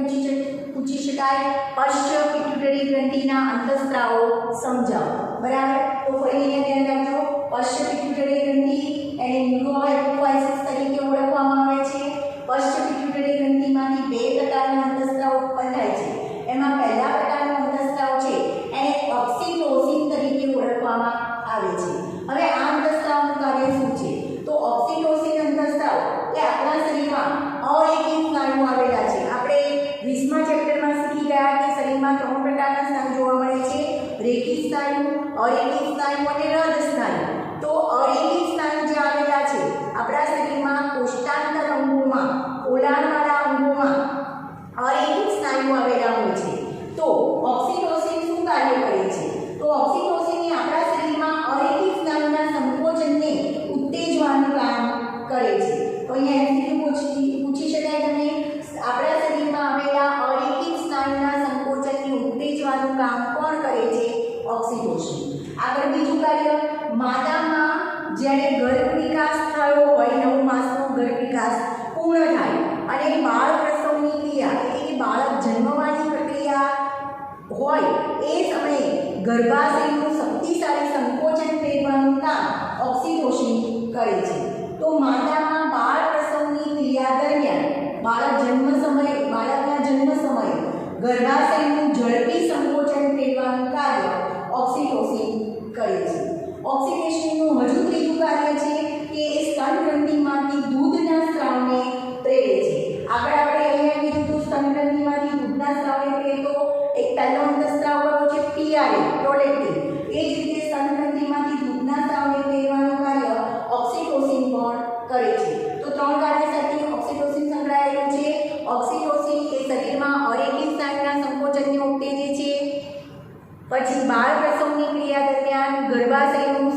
A: પૂછી શકાય પશ્ચ પિટ્યુટરી ગ્રંથિના અંતઃસ્ત્રાવો સમજાવો. બરાબર, તો ફરી અહીંયા ધ્યાન રાખજો. પશ્ચ પિટ્યુટરી ગ્રંથિ એને ન્યુરોએપિફાઇસિસ તરીકે ઓળખવામાં આવે છે. પશ્ચ પિટ્યુટરી ગ્રંથિમાંથી બે પ્રકારના અંતઃસ્ત્રાવ ઉત્પન્ન થાય છે. એમાં પહેલા પ્રકારનો અંતઃસ્ત્રાવ છે એને ઓક્સિટોસિન તરીકે ઓળખવામાં આવે છે. હવે આ અંતઃસ્ત્રાવનું કાર્ય શું છે? તો ઓક્સિટોસિન અંતઃસ્ત્રાવ એ આપણા શરીરમાં અરેખિત સ્નાયુ આવેલા છે. આપણે 20મા ચેપ્ટરમાં શીખી ગયા કે શરીરમાં 3 પ્રકારના સ્નાયુ જોવા મળે છે: રેખિત સ્નાયુ, અરેખિત સ્નાયુ અને હૃદ સ્નાયુ. તો અરેખિત સ્નાયુ જે આવેલા છે આપણા શરીરમાં કોષ્ટાંતર અંગોમાં, પોલાણવાળા અંગોમાં અરેખિત સ્નાયુ આવેલા હોય છે. તો ઓક્સિટોસિન શું કાર્ય કરે છે? તો ઓક્સિટોસિન એ આપણા શરીરમાં અરેખિત સ્નાયુના સંકોચનને ઉત્તેજવાનું કામ કરે છે. તો અહીંયા એમસીક્યુ પૂછી શકાય તમને, આપણા શરીરમાં આવેલા અરેખિત સ્નાયુના સંકોચનને ઉત્તેજવાનું કામ કોણ કરે છે? ઓક્સિટોસિન. આગળ બીજું કાર્ય, માદામાં જ્યારે ગર્ભ વિકાસ થયો હોય, 9 માસનો ગર્ભ વિકાસ પૂર્ણ થાય અને બાળ પ્રસવની ક્રિયા એટલે કે બાળક જન્મવાની પ્રક્રિયા હોય એ સમયે ગર્ભાશયનું શક્તિશાળી સંકોચન ફેરવાનું કામ ઓક્સિટોસિન કરે છે. તો માતામાં બાળ પ્રસવની ક્રિયા દરમિયાન બાળકના જન્મ સમયે ગર્ભાશયનું ઝડપી સંકોચન ફેરવાનું કાર્ય ઓક્સિટોસિન કરે છે. ઓક્સિટોસિનનું હજુ ત્રીજું કાર્ય છે કે એ સ્તનગ્રંથિમાંથી દૂધના સ્ત્રાવને પ્રેરે છે. આગળ આપણે અહીંયા કીધું હતું સ્તનગ્રંથિમાંથી દૂધના સ્ત્રાવને પ્રેરતો એક પહેલો અંતઃસ્ત્રાવ કયો છે? PRA, prolactin. એ જ રીતે સ્તનગ્રંથિમાંથી દૂધના સ્ત્રાવને પ્રેરવાનું કાર્ય ઓક્સિટોસિન પણ કરે છે. તો 3 કાર્ય સાથે ઓક્સિટોસિન સંકળાયેલું છે. ઓક્સિટોસિન એ શરીરમાં અરેખિત સ્નાયુના સંકોચનને ઉત્તેજે છે. પછી બાળ પ્રસવની ક્રિયા દરમિયાન ગર્ભાશયનું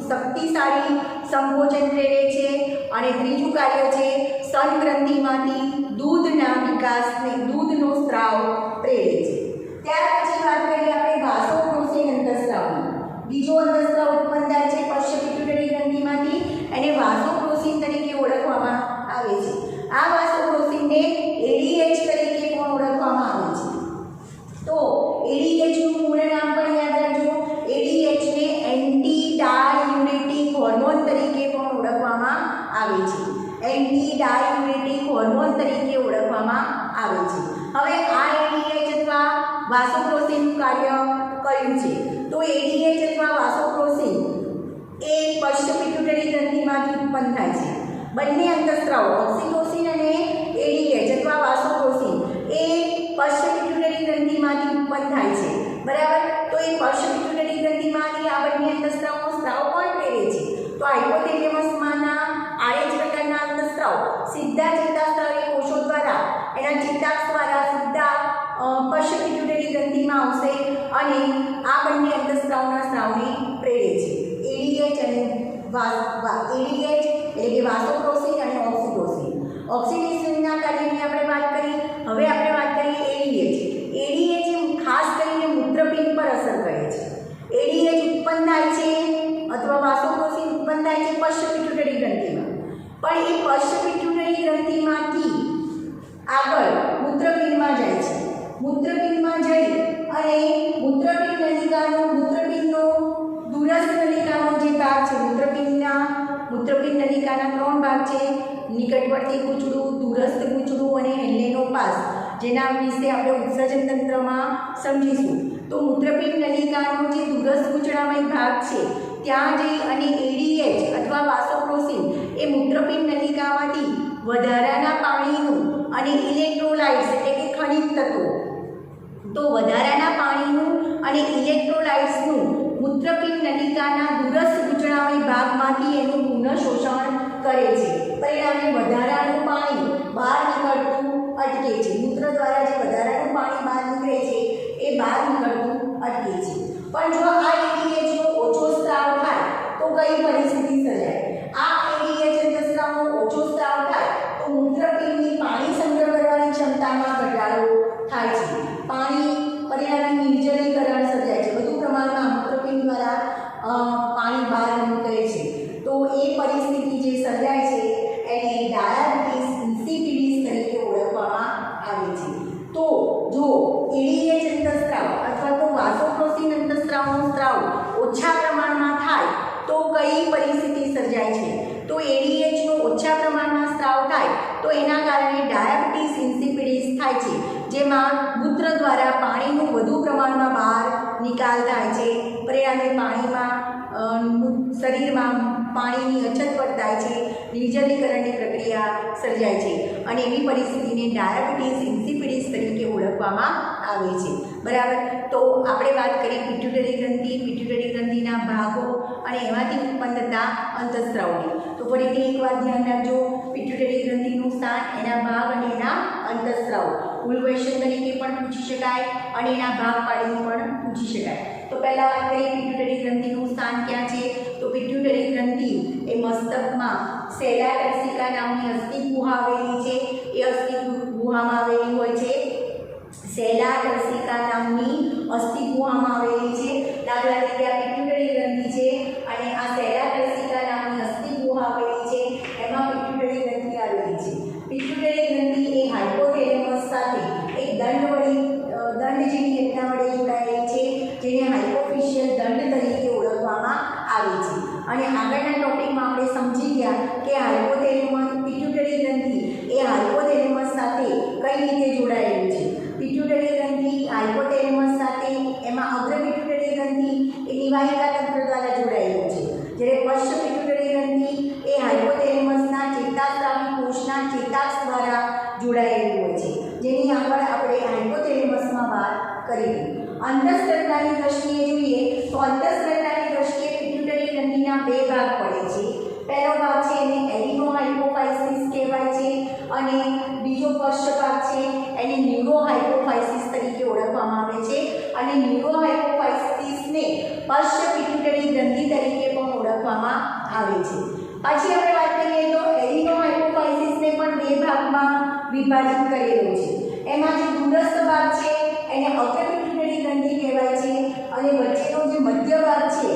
A: શક્તિશાળી સંકોચન પ્રેરે છે. અને ત્રીજું કાર્ય છે સ્તનગ્રંથિમાંથી દૂધનો સ્ત્રાવ પ્રેરે છે. ત્યાર પછી વાત કરીએ આપણે વાસોપ્રોસિન અંતઃસ્ત્રાવની. બીજો અંતઃસ્ત્રાવ ઉત્પન્ન થાય છે પશ્ચ પિટ્યુટરી ગ્રંથિમાંથી, એને વાસોપ્રોસિન તરીકે ઓળખવામાં આવે છે. આ વાસોપ્રોસિનને ADH તરીકે પણ ઓળખવામાં આવે છે. તો ADH નું પૂર્ણ નામ પણ યાદ રાખજો. ADH ને એન્ટી ડાયુરેટિક હોર્મોન તરીકે પણ ઓળખવામાં આવે છે. એન્ટી ડાયુરેટિક હોર્મોન તરીકે ઓળખવામાં આવે છે. હવે આ ADH અથવા વાસોપ્રોસિનનું કાર્ય કયું છે? તો ADH અથવા વાસોપ્રોસિન એ પશ્ચ પિટ્યુટરી ગ્રંથિમાંથી ઉત્પન્ન થાય છે. બંને અંતઃસ્ત્રાવો ઓક્સિટોસિન અને ADH અથવા વાસોપ્રોસિન એ પશ્ચ પિટ્યુટરી ગ્રંથિમાંથી ઉત્પન્ન થાય છે. બરાબર, તો એ પશ્ચ પિટ્યુટરી ગ્રંથિમાંથી આ બંને અંતઃસ્ત્રાવનો સ્ત્રાવ કોણ પ્રેરે છે? તો હાઇપોથેલેમસમાંના આ જ પ્રકારના અંતઃસ્ત્રાવ સીધા ચેતાસ્ત્રાવી કોષો દ્વારા એના ચેતાક્ષ દ્વારા સીધા પશ્ચ પિટ્યુટરી ગ્રંથિમાં આવશે અને આ બંને અંતઃસ્ત્રાવના સ્ત્રાવને પ્રેરે છે. ADH એટલે કે વાસોપ્રોસિન અને ઓક્સિટોસિન. ઓક્સિટોસિનના કાર્યની આપણે વાત કરી. હવે આપણે વાત કરીએ ADH. ADH ખાસ કરીને મૂત્રપિંડ પર અસર કરે છે. ADH ઉત્પન્ન થાય છે અથવા વાસોપ્રોસિન ઉત્પન્ન થાય છે પશ્ચ પિટ્યુટરી ગ્રંથિમાં, પણ એ પશ્ચ પિટ્યુટરી ગ્રંથિમાંથી આગળ મૂત્રપિંડમાં જાય છે. મૂત્રપિંડમાં જઈ અને મૂત્રપિંડનો દૂરસ્થ નલિકાનો જે ભાગ છે, મૂત્રપિંડ નલિકાના 3 ભાગ છે: નિકટવર્તી ગૂંચળું, દૂરસ્થ ગૂંચળું અને હેલેનોપાસ, જેના વિશે આપણે ઉત્સર્જન તંત્રમાં સમજીશું. તો મૂત્રપિંડ નલિકાનો જે દૂરસ્થ ગૂંચળામય ભાગ છે ત્યાં જઈ અને ADH અથવા વાસોપ્રોસિન એ મૂત્રપિંડ નલિકામાંથી વધારાના પાણીનું અને ઇલેક્ટ્રોલાઇટ્સ એટલે કે ખનિજ તત્વો, તો વધારાના પાણીનું અને ઇલેક્ટ્રોલાઇટ્સનું મૂત્રપિંડ નલિકાના દૂરસ્થ ગૂંચળામય ભાગમાંથી એનું પુનઃ શોષણ કરે છે. પરિણામે વધારાનું પાણી બહાર નીકળતું અટકે છે. મૂત્ર દ્વારા જે વધારાનું પાણી બહાર નીકળે છે એ બહાર નીકળતું અટકે છે. પણ જો આ ADH નો ઓછો સ્ત્રાવ થાય તો કઈ પરિસ્થિતિ સર્જાય? આ ADH અંતઃસ્ત્રાવનો ઓછો સ્ત્રાવ થાય તો મૂત્રપિંડની પાણી સંગ્રહ કરવાની ક્ષમતામાં ઘટાડો થાય છે. પરિણામે નિર્જલીકરણ સર્જાય છે. વધુ પ્રમાણમાં મૂત્રપિંડ દ્વારા પાણી બહાર નીકળે છે. તો એ પરિસ્થિતિ જે સર્જાય છે એને ડાયાબિટીસ ઇન્સિપિડિસ તરીકે ઓળખવામાં કઈ પરિસ્થિતિ સર્જાય છે? તો એડીએચનો ઓછા પ્રમાણમાં સ્ત્રાવ થાય તો એના કારણે ડાયાબિટીસ ઇન્સિપિડિસ થાય છે, જેમાં મૂત્ર દ્વારા પાણીનું વધુ પ્રમાણમાં બહાર નિકાલ થાય છે, પરિણામે પાણીમાં શરીરમાં પાણીની અછત વર્તાય છે, નિર્જલીકરણની પ્રક્રિયા સર્જાય છે અને એવી પરિસ્થિતિને ડાયાબિટીસ ઇન્સિપિડિસ તરીકે ઓળખવામાં આવે છે. બરાબર. તો આપણે વાત કરી પિટ્યુટરી ગ્રંથિના ભાગો અને એમાંથી ઉત્પન્ન થતા અંતઃસ્ત્રાવની. તો ફરીથી એક વાત ધ્યાન રાખજો, પિટ્યુટરી ગ્રંથિનું સ્થાન, એના ભાગ અને એના અંતઃસ્ત્રાવ ફૂલ ક્વેશ્ચન તરીકે પણ પૂછી શકાય અને એના ભાગ પાડીને પણ પૂછી શકાય. તો પહેલાં વાત કરીએ પિટ્યુટરી ગ્રંથિનું સ્થાન ક્યાં છે? તો પિટ્યુટરી ગ્રંથિ એ મસ્તકમાં સેલા ટર્સિકા નામની અસ્થિ ગુહા આવેલી છે. એ અસ્થિ ગુહામાં આવેલી હોય છે. સેલા ટર્સિકા નામની અસ્થિ ગુહામાં આવેલી છે. દાખલા તરીકે આ પિટ્યુટરી ગ્રંથિ છે અને આ સેલા ટર્સિકા નામની અસ્થિ ગુહા આવેલી છે, એમાં પિટ્યુટરી ગ્રંથિ આવેલી છે. પિટ્યુટરી ગ્રંથિ એ હાઇપોથેલેમસ સાથે એક દંડ જેવી રચના વડે જોડાયેલી છે, જેને હાઇપોફિશિયલ દંડ તરીકે ઓળખવામાં આવે છે. અને આગળના ટોપિકમાં આપણે સમજી ગયા કે પિટ્યુટરી ગ્રંથિ એ હાઇપોથેલેમસ સાથે કઈ રીતે જોડાયેલું છે. પિટ્યુટરી ગ્રંથિ હાઇપોથેલેમસ સાથે એમાં અગ્ર પિટ્યુટરી ગ્રંથિ એ નિવાહિકા તંત્ર દ્વારા જોડાયેલું છે, જ્યારે પશ્ચ પિટ્યુટરી ગ્રંથિ એ હાઇપોથેલેમસના ચેતાસ્રાવી કોષના ચેતાક્ષ દ્વારા જોડાયેલું હોય છે, જેની આગળ આપણે હાઇપોથેલેમસમાં વાત કરી. અંતઃસ્ત્રાવની દ્રષ્ટિએ જોઈએ તો અંતઃસ્ત્રાવની દ્રષ્ટિએ પિટ્યુટરી ગ્રંથિના બે ભાગ પડે છે. પહેલો ભાગ છે એને એડિનોહાઇપોફાઇસિસ કહેવાય છે અને બીજો પશ્ચ ભાગ છે એને ન્યુરોહાઇપોફાઇસિસ તરીકે ઓળખવામાં આવે છે અને ન્યુરોહાઇપોફાઇસિસને પશ્ચ પિટ્યુટરી ગ્રંથિ તરીકે પણ ઓળખવામાં આવે છે. પછી આપણે વાત કરીએ તો એડિનોહાઇપોફાઇસિસને પણ બે ભાગમાં વિભાજિત કરેલો છે. એમાં જે દૂરસ્થ ભાગ છે એને અગ્ર પિટ્યુટરી ગ્રંથિ કહેવાય છે અને વચ્ચેનો જે મધ્ય ભાગ છે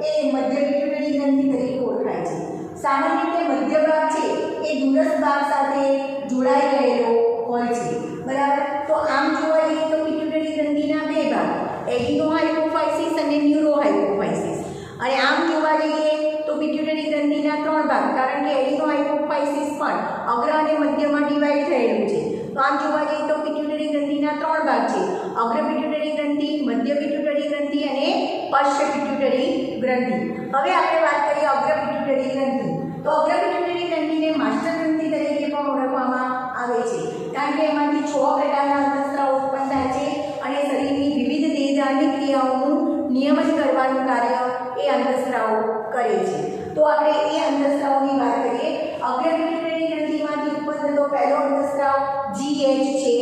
A: એ મધ્ય પિટ્યુટરી ગ્રંથિ તરીકે ઓળખાય છે. સામાન્ય રીતે મધ્ય ભાગ છે એ દૂરસ્થ ભાગ સાથે જોડાઈ રહેલો હોય છે. બરાબર. તો આમ જોવા જઈએ તો પિટ્યુટરી ગ્રંથિના બે ભાગ, એડિનોહાઇપોફાઇસિસ અને ન્યુરોહાઇપોફાઇસિસ. અને આમ જોવા જઈએ તો પિટ્યુટરી ગ્રંથિના ત્રણ ભાગ, કારણ કે એડિનોહાઇપોફાઇસિસ પણ અગ્ર અને મધ્યમાં ડિવાઈડ થયેલું છે. તો આમ જોવા જઈએ તો પિટ્યુટરી ગ્રંથિના ત્રણ ભાગ છે, અગ્ર પિટ્યુટરી ગ્રંથિ, મધ્ય પિટ્યુટરી ગ્રંથિ અને પશ્ચ પિટ્યુટરી ગ્રંથિ. હવે આપણે વાત કરીએ અગ્ર પિટ્યુટરી ગ્રંથિ. તો અગ્ર પિટ્યુટરી ગ્રંથિને માસ્ટર ગ્રંથિ તરીકે પણ ઓળખવામાં આવે છે, કારણ કે એમાંથી 6 પ્રકારના અંતઃસ્ત્રાવ ઉત્પન્ન થાય છે અને શરીરની વિવિધ દેહધાર્મિક ક્રિયાઓનું નિયમન કરવાનું કાર્ય એ અંતઃસ્ત્રાવ કરે છે. તો આપણે એ અંતઃસ્ત્રાવની વાત કરીએ. અગ્ર પિટ્યુટરી ગ્રંથિમાંથી ઉત્પન્ન થતો પહેલો અંતઃસ્ત્રાવ GH છે.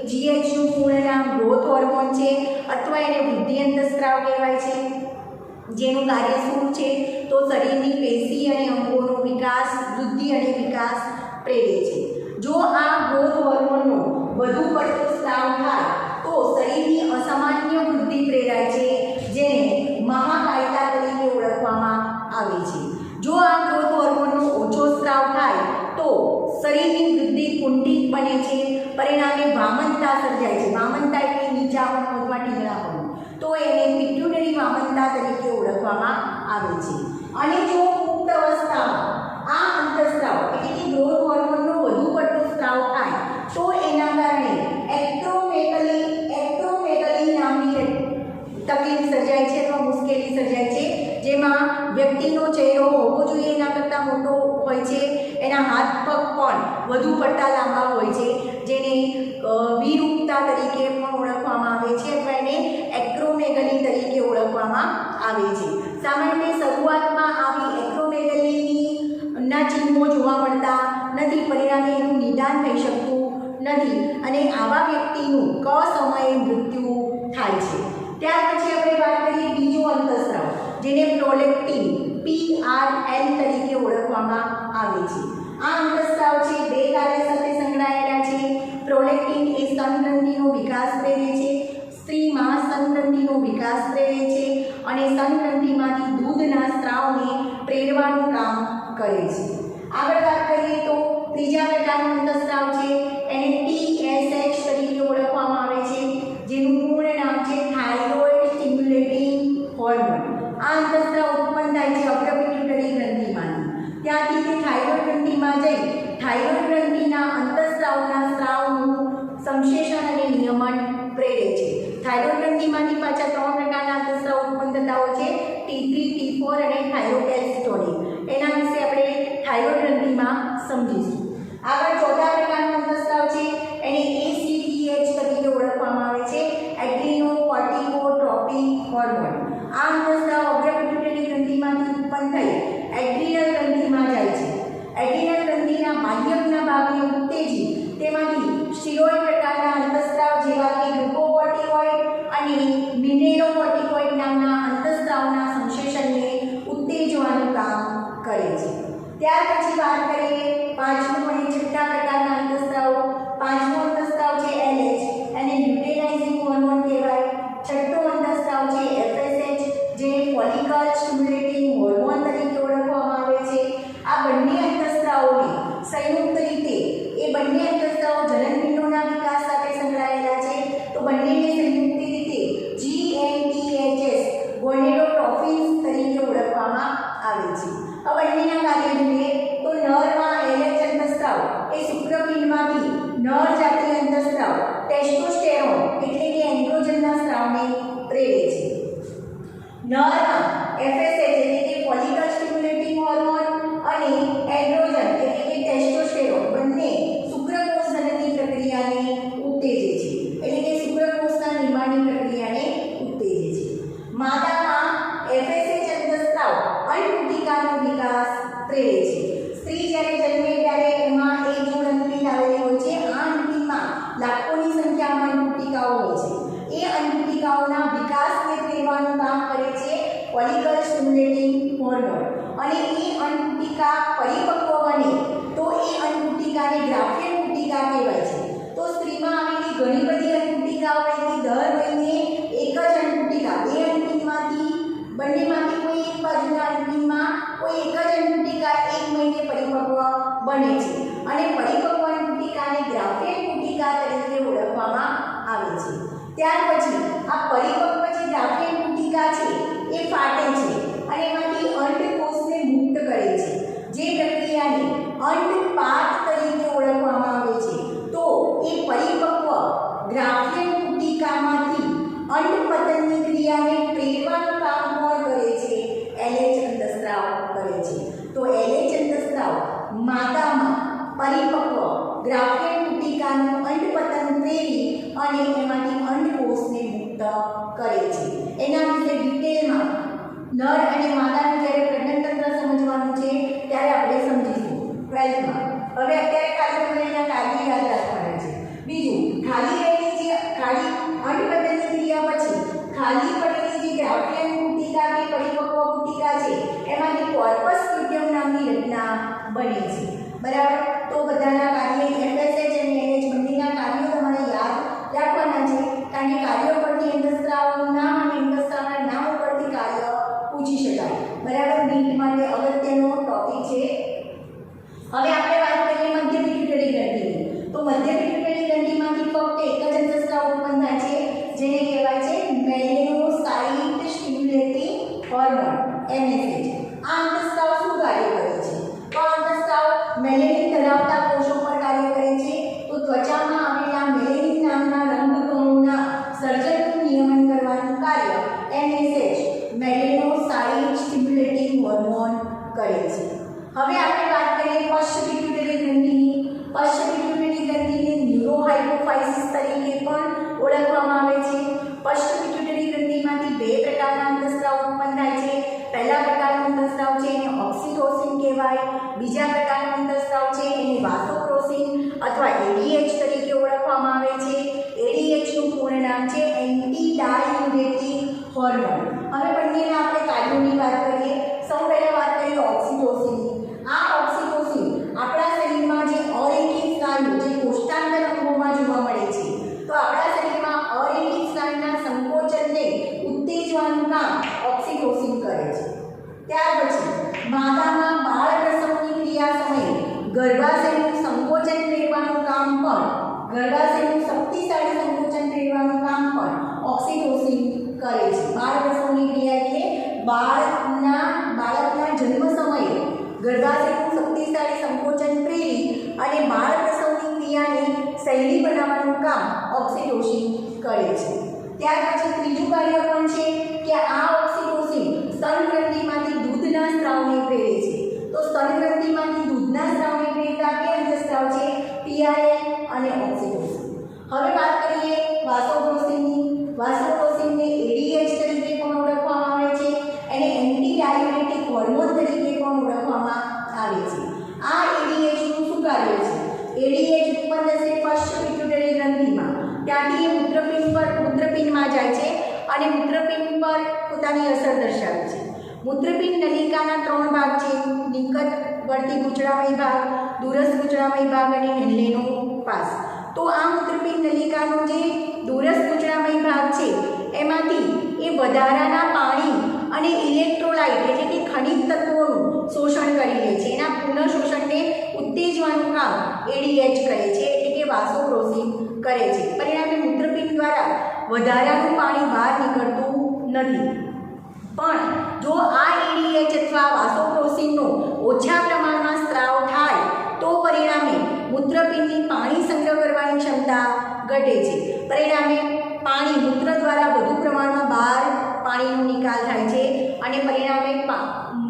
A: GH નું પૂર્ણ નામ ગ્રોથ હોર્મોન છે અથવા એને વૃદ્ધિ અંતઃસ્ત્રાવ કહેવાય છે, જેનું કાર્ય શું છે તો શરીરની પેશી અને અંગોનો વિકાસ, વૃદ્ધિ અને વિકાસ પ્રેરે છે. જો આ ગ્રોથ હોર્મોનનો વધુ પડતો સ્ત્રાવ થાય તો શરીરની અસામાન્ય વૃદ્ધિ પ્રેરાય છે, જેને મહાકાયતા તરીકે ઓળખવામાં આવે છે. જો આ ગ્રોથ હોર્મોનનો ઓછો સ્ત્રાવ થાય તો શરીરની વૃદ્ધિ કુંઠિત બને છે, પરિણામે વામનતા સર્જાય છે. વામનતા એટલે નીચાપણું અથવા ઢીંગણાપણું. તો એને પિટ્યુટરી વામનતા તરીકે ઓળખવામાં આવે છે. અને જો પુખ્ત અવસ્થામાં આ અંતઃસ્ત્રાવ એટલે કે ગ્રોથ હોર્મોનનો વધુ પડતો સ્ત્રાવ થાય તો એના કારણે એક્ટ્રોમેગલી નામની તકલીફ સર્જાય છે અથવા મુશ્કેલી સર્જાય છે, જેમાં વ્યક્તિનો ચહેરો હોવો જોઈએ એના કરતાં મોટો હોય છે, એના હાથ પગ પણ વધુ પડતા લાંબા હોય છે, જેને વિરૂપતા તરીકે પણ ઓળખવામાં આવે છે અથવા એને એક્રોમેગલી તરીકે ઓળખવામાં આવે છે. સામાન્ય શરૂઆતમાં આવી એક્રોમેગલીના ચિહ્નો જોવા મળતા નથી, પરિણામે એનું નિદાન થઈ શકતું નથી અને આવા વ્યક્તિનું સમયે મૃત્યુ થાય છે. ત્યાર પછી આપણે વાત કરીએ બીજો અંતઃસ્ત્રાવ, જેને પ્રોલેક્ટિન PRN તરીકે ઓળખવામાં આવે છે. આ અંતઃસ્ત્રાવ છે બે કાર્ય સાથે સંકળાયેલા છે. પ્રોલેક્ટિન એ સ્તનગ્રંથિનો વિકાસ પ્રેરે છે, સ્ત્રીમાં સ્તનગ્રંથિનો વિકાસ પ્રેરે છે અને સ્તનગ્રંથિમાંથી દૂધના સ્ત્રાવને પ્રેરવાનું કામ કરે છે. આગળ વાત કરીએ તો ત્રીજા પ્રકારનો અંતઃસ્ત્રાવ છે એને TSH તરીકે ઓળખવામાં આવે છે, જેનું પૂર્ણ નામ છે થાઇરોઇડ સ્ટિમ્યુલેટિંગ હોર્મોન. આ અંતઃસ્ત્રાવ ઉત્પન્ન થાય છે અગ્ર પિટ્યુટરી સંશ્લેષણ અને નિયમન પ્રેરે છે. થાઇરોઇડ ગ્રંથિમાંથી પાછા 3 પ્રકારના અંતઃસ્રાવ ઉત્પન્ન થતા હોય છે, T3, T4 અને થાઇરોકેલ્સિટોનિન. એના વિશે આપણે થાઇરોઇડ ગ્રંથિમાં સમજીશું. આગળ ચોથા પ્રકારનો અંતઃસ્રાવ છે, એને ACTH તરીકે ઓળખવામાં આવે છે, એડ્રીનો કોર્ટિકોટ્રોપિક હોર્મોન. આ અંતઃસ્રાવ અગ્ર પિટ્યુટરી ગ્રંથિમાંથી ઉત્પન્ન થઈ એડ્રીનલ ગ્રંથિમાં જાય છે. એડ્રીનલ ગ્રંથિના બાહ્યકના ભાગને ઉત્તેજી તેમાંથી સ્ટીરોઇડ પ્રકારના અંતઃસ્રાવ જેવા કે ગ્લુકોકોર્ટિકોઇડ અને મિનેરોકોર્ટિકોઇડ નામના અંતઃસ્રાવના સંશ્લેષણને ઉત્તેજવાનું કામ કરે છે. ત્યાર પછી વાત કરીએ પાંચમો અને છઠ્ઠા પ્રકારના અંતઃસ્રાવ. પાંચમો અંતઃસ્રાવ છે LH, એને લ્યુટેનાઇઝિંગ હોર્મોન કહેવાય. છઠ્ઠો અંતઃસ્રાવ છે FSH, જેને ફોલિકલ સ્ટિમ્યુલેટિંગ હોર્મોન તરીકે ઓળખવામાં આવે છે. આ બંને અંતઃસ્રાવોને સંયુક્ત રીતે બંને અંતઃસ્રાવો જનનપિંડોના વિકાસ સાથે સંકળાયેલા છે, તો બંનેને સંયુક્ત રીતે GNTHS ગોનેડોટ્રોફિન્સ તરીકે ઓળખવામાં આવે છે. આ બંનેના કાર્ય જોઈએ તો નરમાં LH અંતઃસ્રાવ એ શુક્રપિંડમાંથી નર જાતીય અંતઃસ્રાવ ટેસ્ટોસ્ટેરોન એટલે કે એન્ડ્રોજનના સ્રાવને પ્રેરે છે. નરમાં FSH એટલે કે ફોલિકલ સ્ટિમ્યુલેટિંગ હોર્મોન અને એન્ડ્રોજન એટલે કે ટેસ્ટોસ્ટેરોન બંને શુક્રકોષ જનનની પ્રક્રિયાને ઉત્તેજે છે, એટલે કે શુક્રકોષના નિર્માણની પ્રક્રિયાને ઉત્તેજે છે. માદામાં FSH અંતઃસ્રાવ અંડપુટિકાનો વિકાસ પ્રેરે છે. સ્ત્રી જ્યારે જન્મે ત્યારે એમાં એક જોડ અંડપિંડ આવેલી હોય છે. આ અંડપિંડમાં લાખોની સંખ્યામાં અંડપુટિકાઓ હોય છે. એ અંડપુટિકાઓના વિકાસને પ્રેરવાનું કામ કરે છે ફોલિકલ સ્ટિમ્યુલેટિંગ હોર્મોન. અને એ અંડપુટિકા પરિપક્વ બને તો એ અંડપુટિકાને ગ્રાફિયન પુટિકા કહેવાય છે. તો સ્ત્રીમાં આવેલી ઘણી બધી અંડપુટિકાઓ પૈકી દર મહિને એક જ અંડપુટિકા બંનેમાંથી કોઈ એક બાજુના અંડપિંડમાં કોઈ એક જ અંડપુટિકા એક મહિને પરિપક્વ બને છે અને પરિપક્વ અંડપુટિકાને ગ્રાફિયન પુટિકા તરીકે ઓળખવામાં આવે છે. ત્યાર પછી આ પરિપક્વ જે ગ્રાફિયન પુટિકા છે એ ફાટે છે અને એમાંથી અંડકોષને મુક્ત કરે છે, જે પ્રક્રિયાને અંડપાત તરીકે ઓળખવામાં આવે છે. તો એ પરિપક્વ ગ્રાફિયન પુટિકામાંથી અંડપતનની ક્રિયાને પ્રેરવાનું કામ કોણ કરે છે? LH અંતઃસ્રાવ કરે છે. તો LH અંતઃસ્રાવ માદામાં પરિપક્વ ગ્રાફિયન પુટિકાનું અંડપતન પ્રેરી અને એમાંથી અંડકોષને મુક્ત કરે છે. એના વિશે ડિટેલમાં નર અને માદાનું જ્યારે પ્રજનનતંત્ર સમજવાનું છે ત્યારે આપણે સમજીશું 12માં. હવે અત્યારે ખાલી તમને એના કાર્ય યાદ રાખવાના છે. બીજું, ખાલી રહેલી જે અંડપતનની ક્રિયા પછી ખાલી પડેલી જે ગ્રાફિયન પુટિકા કે પરિપક્વ પુટિકા છે એમાંથી કોર્પસ લ્યુટિયમ નામની રચના બને છે. બરાબર? તો બધાના કાર્ય FSH અને LH બંનેના કાર્યો તમારે યાદ રાખવાના છે, કારણ કે કાર્યો પરથી અંતઃસ્રાવનું નામ અને અંતઃસ્રાવના નામ ઉપરથી કાર્ય પૂછી શકાય. બરાબર? નીટ માટે અગત્યનો ટોપિક છે. હવે આપણે વાત કરીએ મધ્ય પિટ્યુટરી ગ્રંથિની. તો મધ્ય પિટ્યુટરી ગ્રંથિમાંથી ફક્ત એક જ અંતઃસ્રાવ ઉત્પન્ન થાય છે, જેને કહેવાય છે મેલેનોસાઇટ સ્ટિમ્યુલેટિંગ હોર્મોન MSH. આ અંતઃસ્રાવ શું કાર્ય કરે છે? તો આ અંતઃસ્રાવ મેલેનિન ધરાવતા કોષો પર કાર્ય કરે છે. તો ત્વચામાં આવેલા મેલેનિન નામના રંગકણોના સર્જનનું નિયમન કરવાનું કાર્ય MSH મેલેનોસાઇટ સ્ટિમ્યુલેટિંગ હોર્મોન કરે છે. હવે આપણે વાત કરીએ પશ્ચ પિટ્યુટરી ગ્રંથિની. પશ્ચ પિટ્યુટરી ગ્રંથિને ન્યુરોહાઇપોફાઇસિસ તરીકે પણ ઓળખવામાં આવે છે. પશ્ચ પિટ્યુટરી ગ્રંથિમાંથી બે પ્રકારના અંતઃસ્રાવ ઉત્પન્ન થાય છે. પહેલા પ્રકારનો અંતઃસ્રાવ છે એને ઓક્સિટોસિન કહેવાય. બીજા પ્રકારનો અંતઃસ્રાવ છે એને વાસોપ્રોસિન અથવા ADH તરીકે ઓળખવામાં આવે છે. ADH નું પૂર્ણ નામ છે એન્ટી ડાયયુરેટિક હોર્મોન. હવે બંનેના આપણે કાર્યોની વાત કરીએ. સૌ પહેલા વાત કરીએ ઓક્સિટોસિનની. આ ઓક્સિટોસિન આપણા શરીરમાં જે અરેખિત સ્નાયુ જે કોષ્ટાંગના અંગોમાં જોવા મળે છે, તો આપણા શરીરમાં અરેખિત સ્નાયુના સંકોચનને ઉત્તેજવાનું કામ ઓક્સિટોસિન કરે છે. ત્યાર પછી માદામાં બાળ પ્રસવની ક્રિયા સમયે ગર્ભાશયનું સંકોચન પ્રેરવાનું કામ પણ ગર્ભાશયનું શક્તિશાળી સંકોચન પ્રેરવાનું કામ પણ ઓક્સિટોસિન કરે છે. બાળ પ્રસવની ક્રિયા એટલે બાળકના જન્મ સમયે ગર્ભાશયનું શક્તિશાળી સંકોચન પ્રેરી અને બાળ પ્રસવની ક્રિયાને શૈલી બનાવવાનું કામ ઓક્સિટોસિન કરે છે. ત્યાર પછી ત્રીજું કાર્ય પણ છે કે આ ઓક્સિટોસિન સ્તનગ્રંથિમાંથી દૂધના સ્ત્રાવને પ્રેરે છે. તો સ્તનગ્રંથિમાંથી દૂધના સ્ત્રાવને પ્રેરતા બે અંતઃસ્ત્રાવ છે, પીઆરએલ અને ઓક્સિટોસિન. હવે વાત કરીએ વાસોપ્રોસિનની. વાસોપ્રોસિનને એડીએચ તરીકે પણ ઓળખવામાં આવે છે, એને એન્ટી ડાયુરેટિક હોર્મોન તરીકે પણ ઓળખવામાં આવે છે. આ એડીએચ નું શું કાર્ય છે? એડીએચ ઉત્પન્ન થશે ફર્સ્ટ પિટ્યુટરી ગ્રંથિમાં, ત્યાંથી એ મૂત્રપિંડમાં જાય છે અને મૂત્રપિંડ પર પોતાની અસર દર્શાવે છે. મૂત્રપિંડ નલિકાના 3 ભાગ છે, નિકટવર્તી ગૂંચળામય ભાગ, દૂરસ્થ ગૂંચળામય ભાગ અને હેન્લેનો પાસ. તો આ મૂત્રપિંડ નલિકાનો જે દૂરસ્થ ગૂંચળામય ભાગ છે એમાંથી એ વધારાના પાણી અને ઇલેક્ટ્રોલાઇટ એટલે કે ખનિજ તત્વોનું શોષણ કરી લે છે. એના પુનઃશોષણને ઉત્તેજવાનું કામ એડીએચ કરે છે, એટલે કે વાસોપ્રોસિન કરે છે. પરિણામે મૂત્રપિંડ દ્વારા વધારાનું પાણી બહાર નીકળતું નથી. પણ જો આ એડીએચ અથવા વાસોપ્રોસિનનો ઓછા પ્રમાણમાં સ્ત્રાવ થાય તો પરિણામે મૂત્રપિંડની પાણી સંગ્રહ કરવાની ક્ષમતા ઘટે છે. પરિણામે પાણી મૂત્ર દ્વારા વધુ પ્રમાણમાં બહાર પાણીનો નિકાલ થાય છે અને પરિણામે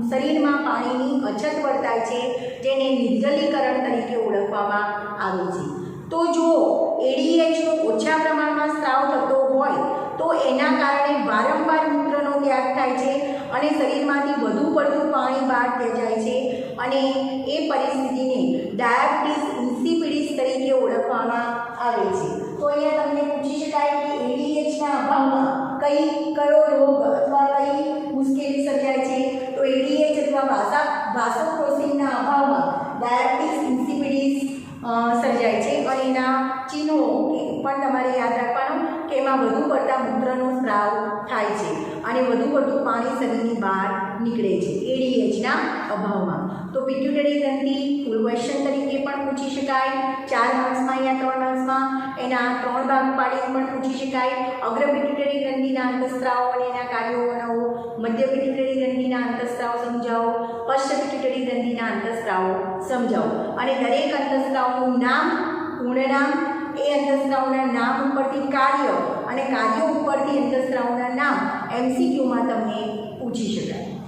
A: શરીરમાં પાણીની અછત વર્તાય છે, જેને નિર્જલીકરણ તરીકે ઓળખવામાં આવે છે. તો જો એડીએચનો ઓછા પ્રમાણમાં સ્ત્રાવ થતો હોય તો એના કારણે વારંવાર મૂત્રનો ત્યાગ થાય છે અને શરીરમાંથી વધુ પડતું પાણી બહાર જાય છે અને એ પરિસ્થિતિને ડાયાબિટીસ ઇન્સિપિડિસ તરીકે ઓળખવામાં આવે છે. તો અહીંયા તમને પૂછી શકાય કે એડીએચના અભાવમાં કયો રોગ અથવા કઈ મુશ્કેલી સર્જાય છે? તો એડીએચ અથવા વાસોપ્રોસિનના અભાવમાં ડાયાબિટીસ ઇન્સિપિડિસ સર્જાય છે અને એના ચિહ્નો પણ તમારે યાદ રાખવાનું કે એમાં વધુ પડતા મૂત્રનો સ્ત્રાવ થાય છે અને વધુ પડતું પાણી શરીરની બહાર નીકળે છે એડીએચના અભાવમાં. તો પિટ્યુટરી ગ્રંથિ ફૂલ ક્વેશ્ચન તરીકે પણ પૂછી શકાય. 4 માર્ક્સમાં અહીંયા 3 માર્ક્સમાં એના 3 ભાગ પાડીને પણ પૂછી શકાય. અગ્ર પિટ્યુટરી ગ્રંથિના અંતઃસ્ત્રાવો અને એના કાર્યો બનાવો, મધ્ય પિટ્યુટરી ગ્રંથિના અંતઃસ્ત્રાવ સમજાવો, પશ્ચ પિટ્યુટરી ગ્રંથિના અંતઃસ્ત્રાવો સમજાવો અને દરેક અંતઃસ્ત્રાવનું નામ, પૂર્ણ નામ, એ અંતઃસ્ત્રાવના નામ ઉપરથી કાર્ય અને કાર્યો ઉપરથી અંતઃસ્ત્રાવના નામ MCQમાં તમને પૂછી શકાય.